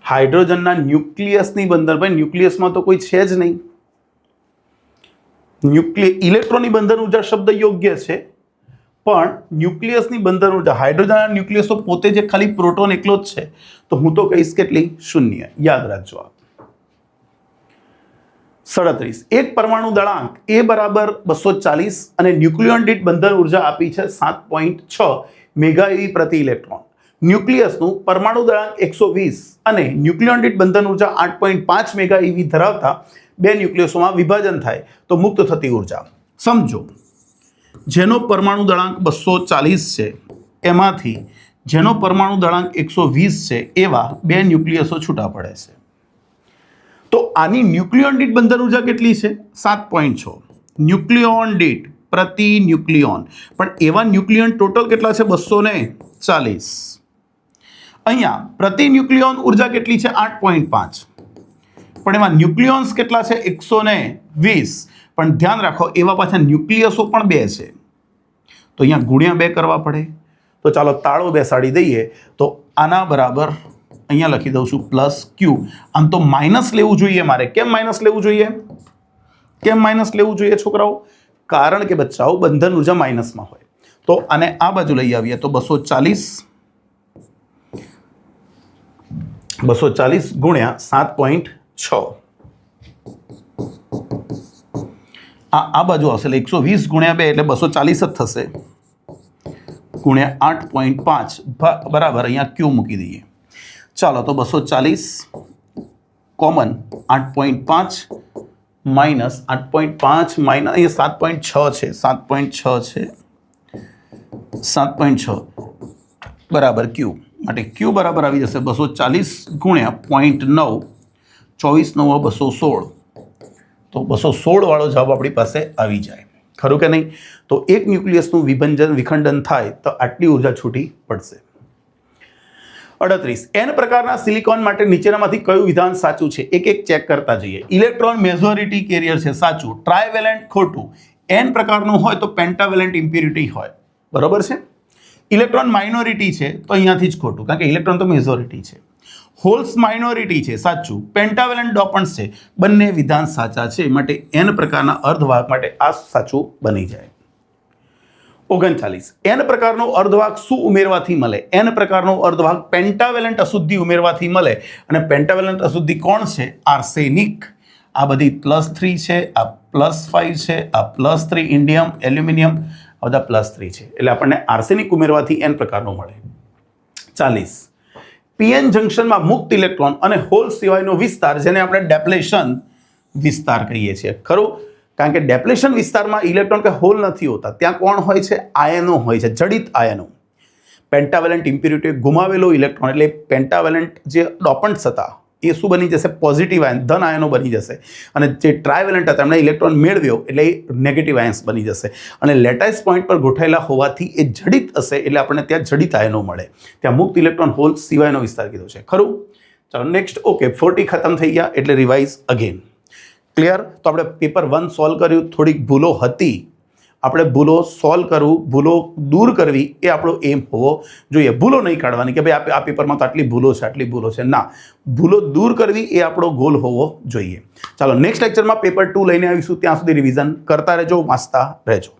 હાઇડ્રોજનના ન્યુક્લિયસની બંધન, ભાઈ ન્યુક્લિયસમાં તો કોઈ છે જ નહીં. ઇલેક્ટ્રોનની બંધન ઉર્જા શબ્દ યોગ્ય છે, પણ ન્યુક્લિયસની બંધન ઉર્જા, હાઇડ્રોજનના ન્યુક્લિયસ તો પોતે જે ખાલી પ્રોટોન એકલો જ છે, તો હું તો કહીશ કેટલી? 0. યાદ રાખજો આપ. 37. એક પરમાણુ દળાંક એ બરાબર 240 અને ન્યુક્લિયોન દીઠ બંધન ઉર્જા આપી છે 7.6 મેગા EV પ્રતિ ઇલેક્ટ્રોન. ન્યુક્લિયસનું પરમાણુ દળાંક 120 અને ન્યુક્લિયોન દીઠ બંધન ઉર્જા 8.5 મેગા EV ધરાવતા બે ન્યુક્લિયસોમાં વિભાજન થાય તો મુક્ત થતી ઉર્જા. સમજો, જેનો પરમાણુ દળાંક 240 છે એમાંથી જેનો પરમાણુ દળાંક 120 છે એવા બે ન્યુક્લિયસો છૂટા પડે છે. તો આની ન્યુક્લિયોન દીઠ બંધન ઉર્જા કેટલી છે? 7.6 ન્યુક્લિયોન દીઠ પ્રતિ ન્યુક્લિયોન. પણ એવા ન્યુક્લિયોન ટોટલ કેટલા છે? 240. અહીંયા પ્રતિ ન્યુક્લિયોન ઉર્જા કેટલી છે? 8.5. પણ એમાં ન્યુક્લિયોન્સ કેટલા છે? 120. પણ ધ્યાન રાખો એવા પાછા ન્યુક્લિયસો પણ 2 છે, તો અહીંયા ગુણ્યા 2 કરવા પડે. તો ચાલો તાળો બેસાડી દઈએ. તો આના બરાબર અહીંયા લખી દઉં છું +Q. આમ તો માઇનસ લેવું જોઈએ મારે. કેમ માઇનસ લેવું જોઈએ? છોકરાઓ? કારણ કે બચ્ચાઓ બંધન ઉર્જા માઇનસમાં હોય. તો આને આ બાજુ લઈ આવીએ તો 240 240 ગુણ્યા 7.6 આ બાજુ આવશે એટલે 120 ગુણ્યા 2 એટલે 240 જ થશે ગુણ્યા 8.5 બરાબર અહીંયા ક્યુ મૂકી દઈએ. ચાલો તો 240 કોમન 8.5 માઇનસ 8.5 માઇનસ અહીંયા 7.6 છે 7.6 બરાબર ક્યુ માટે ક્યુ બરાબર આવી જશે 240 ગુણ્યા 0.9 24 9 216 તો 216 વાળો જવાબ આપણી પાસે આવી જાય. ખરું કે નહીં? તો એક ન્યુક્લિયસનું વિખંડન થાય તો આટલી ઉર્જા છૂટી પડશે. 38 એન પ્રકારના સિલિકોન માટે નીચેનામાંથી કયું વિધાન સાચું છે? એક એક ચેક કરતા જઈએ. ઇલેક્ટ્રોન મેજોરિટી કેરિયર છે, સાચું. ટ્રાયવેલેન્ટ ખોટું. એન પ્રકારનું હોય તો પેન્ટાવેલેન્ટ ઇમ્પ્યુરિટી હોય, બરોબર છે. ઇલેક્ટ્રોન માઇનોરિટી છે તો અહીંયાથી જ ખોટું, કારણ કે ઇલેક્ટ્રોન તો મેજોરિટી છે. હોલ્સ માઇનોરિટી છે, સાચું. પેન્ટાવેલેન્ટ ડોપન્ટ્સ છે, બંને વિધાન સાચા છે. માટે એન પ્રકારના અર્ધવાહક માટે આ સાચું બની જાય. 39 એન પ્રકારનો અર્ધવાહક શું ઉમેરવાથી મળે? એન પ્રકારનો અર્ધવાહક પેન્ટાવેલેન્ટ અશુદ્ધિ ઉમેરવાથી મળે. અને પેન્ટાવેલેન્ટ અશુદ્ધિ કોણ છે? આર્સેનિક. આ બધી +3 છે, આ +5 છે, આ +3 ઇન્ડિયમ એલ્યુમિનિયમ આ બધા +3 છે, એટલે આપણને આર્સેનિક ઉમેરવાથી એન પ્રકારનો મળે. 40 પીએન જંક્શનમાં મુક્ત ઇલેક્ટ્રોન અને હોલ સિવાયનો વિસ્તાર, જેને આપણે ડેપ્લેશન વિસ્તાર કહીએ છીએ, ખરું? કારણ કે ડેપ્લેશન વિસ્તારમાં ઇલેક્ટ્રોન કે હોલ નથી હોતા, ત્યાં કોણ હોય છે? આયનો હોય છે, જડિત આયનો. પેન્ટાવેલેન્ટ ઇમ્પ્યુરિટી ગુમાવેલો ઇલેક્ટ્રોન એટલે પેન્ટાવેલેન્ટ જે ડોપન્ટ્સ હતા એ શું બની જશે? પોઝિટિવ આયન, ધન આયનો બની જશે. અને જે ટ્રાયવેલેન્ટ હતા એમણે ઇલેક્ટ્રોન મેળવ્યો એટલે એ નેગેટિવ આયન્સ બની જશે. અને લેટાઇસ પોઈન્ટ પર ગોઠવાયેલા હોવાથી એ જડિત હશે એટલે આપણને ત્યાં જડિત આયનો મળે. ત્યાં મુક્ત ઇલેક્ટ્રોન હોલ સિવાયનો વિસ્તાર કીધો છે, ખરું? ચાલો નેક્સ્ટ. ઓકે, 40 ખતમ થઈ ગયા એટલે રિવાઇઝ અગેન. ક્લિયર? તો આપણે પેપર 1 સોલ્વ કર્યું, થોડીક ભૂલો હતી, આપણે ભૂલો સોલ્વ કરવું, ભૂલો દૂર કરવી એ આપણો એમ હોવો જોઈએ. ભૂલો નહીં કાઢવાની કે ભાઈ આ પેપરમાં તો આટલી ભૂલો છે, આટલી ભૂલો છે, ના. ભૂલો દૂર કરવી એ આપણો ગોલ હોવો જોઈએ. ચાલો નેક્સ્ટ લેક્ચરમાં પેપર 2 લઈને આવીશું. ત્યાં સુધી રિવિઝન કરતા રહેજો, વાંચતા રહેજો.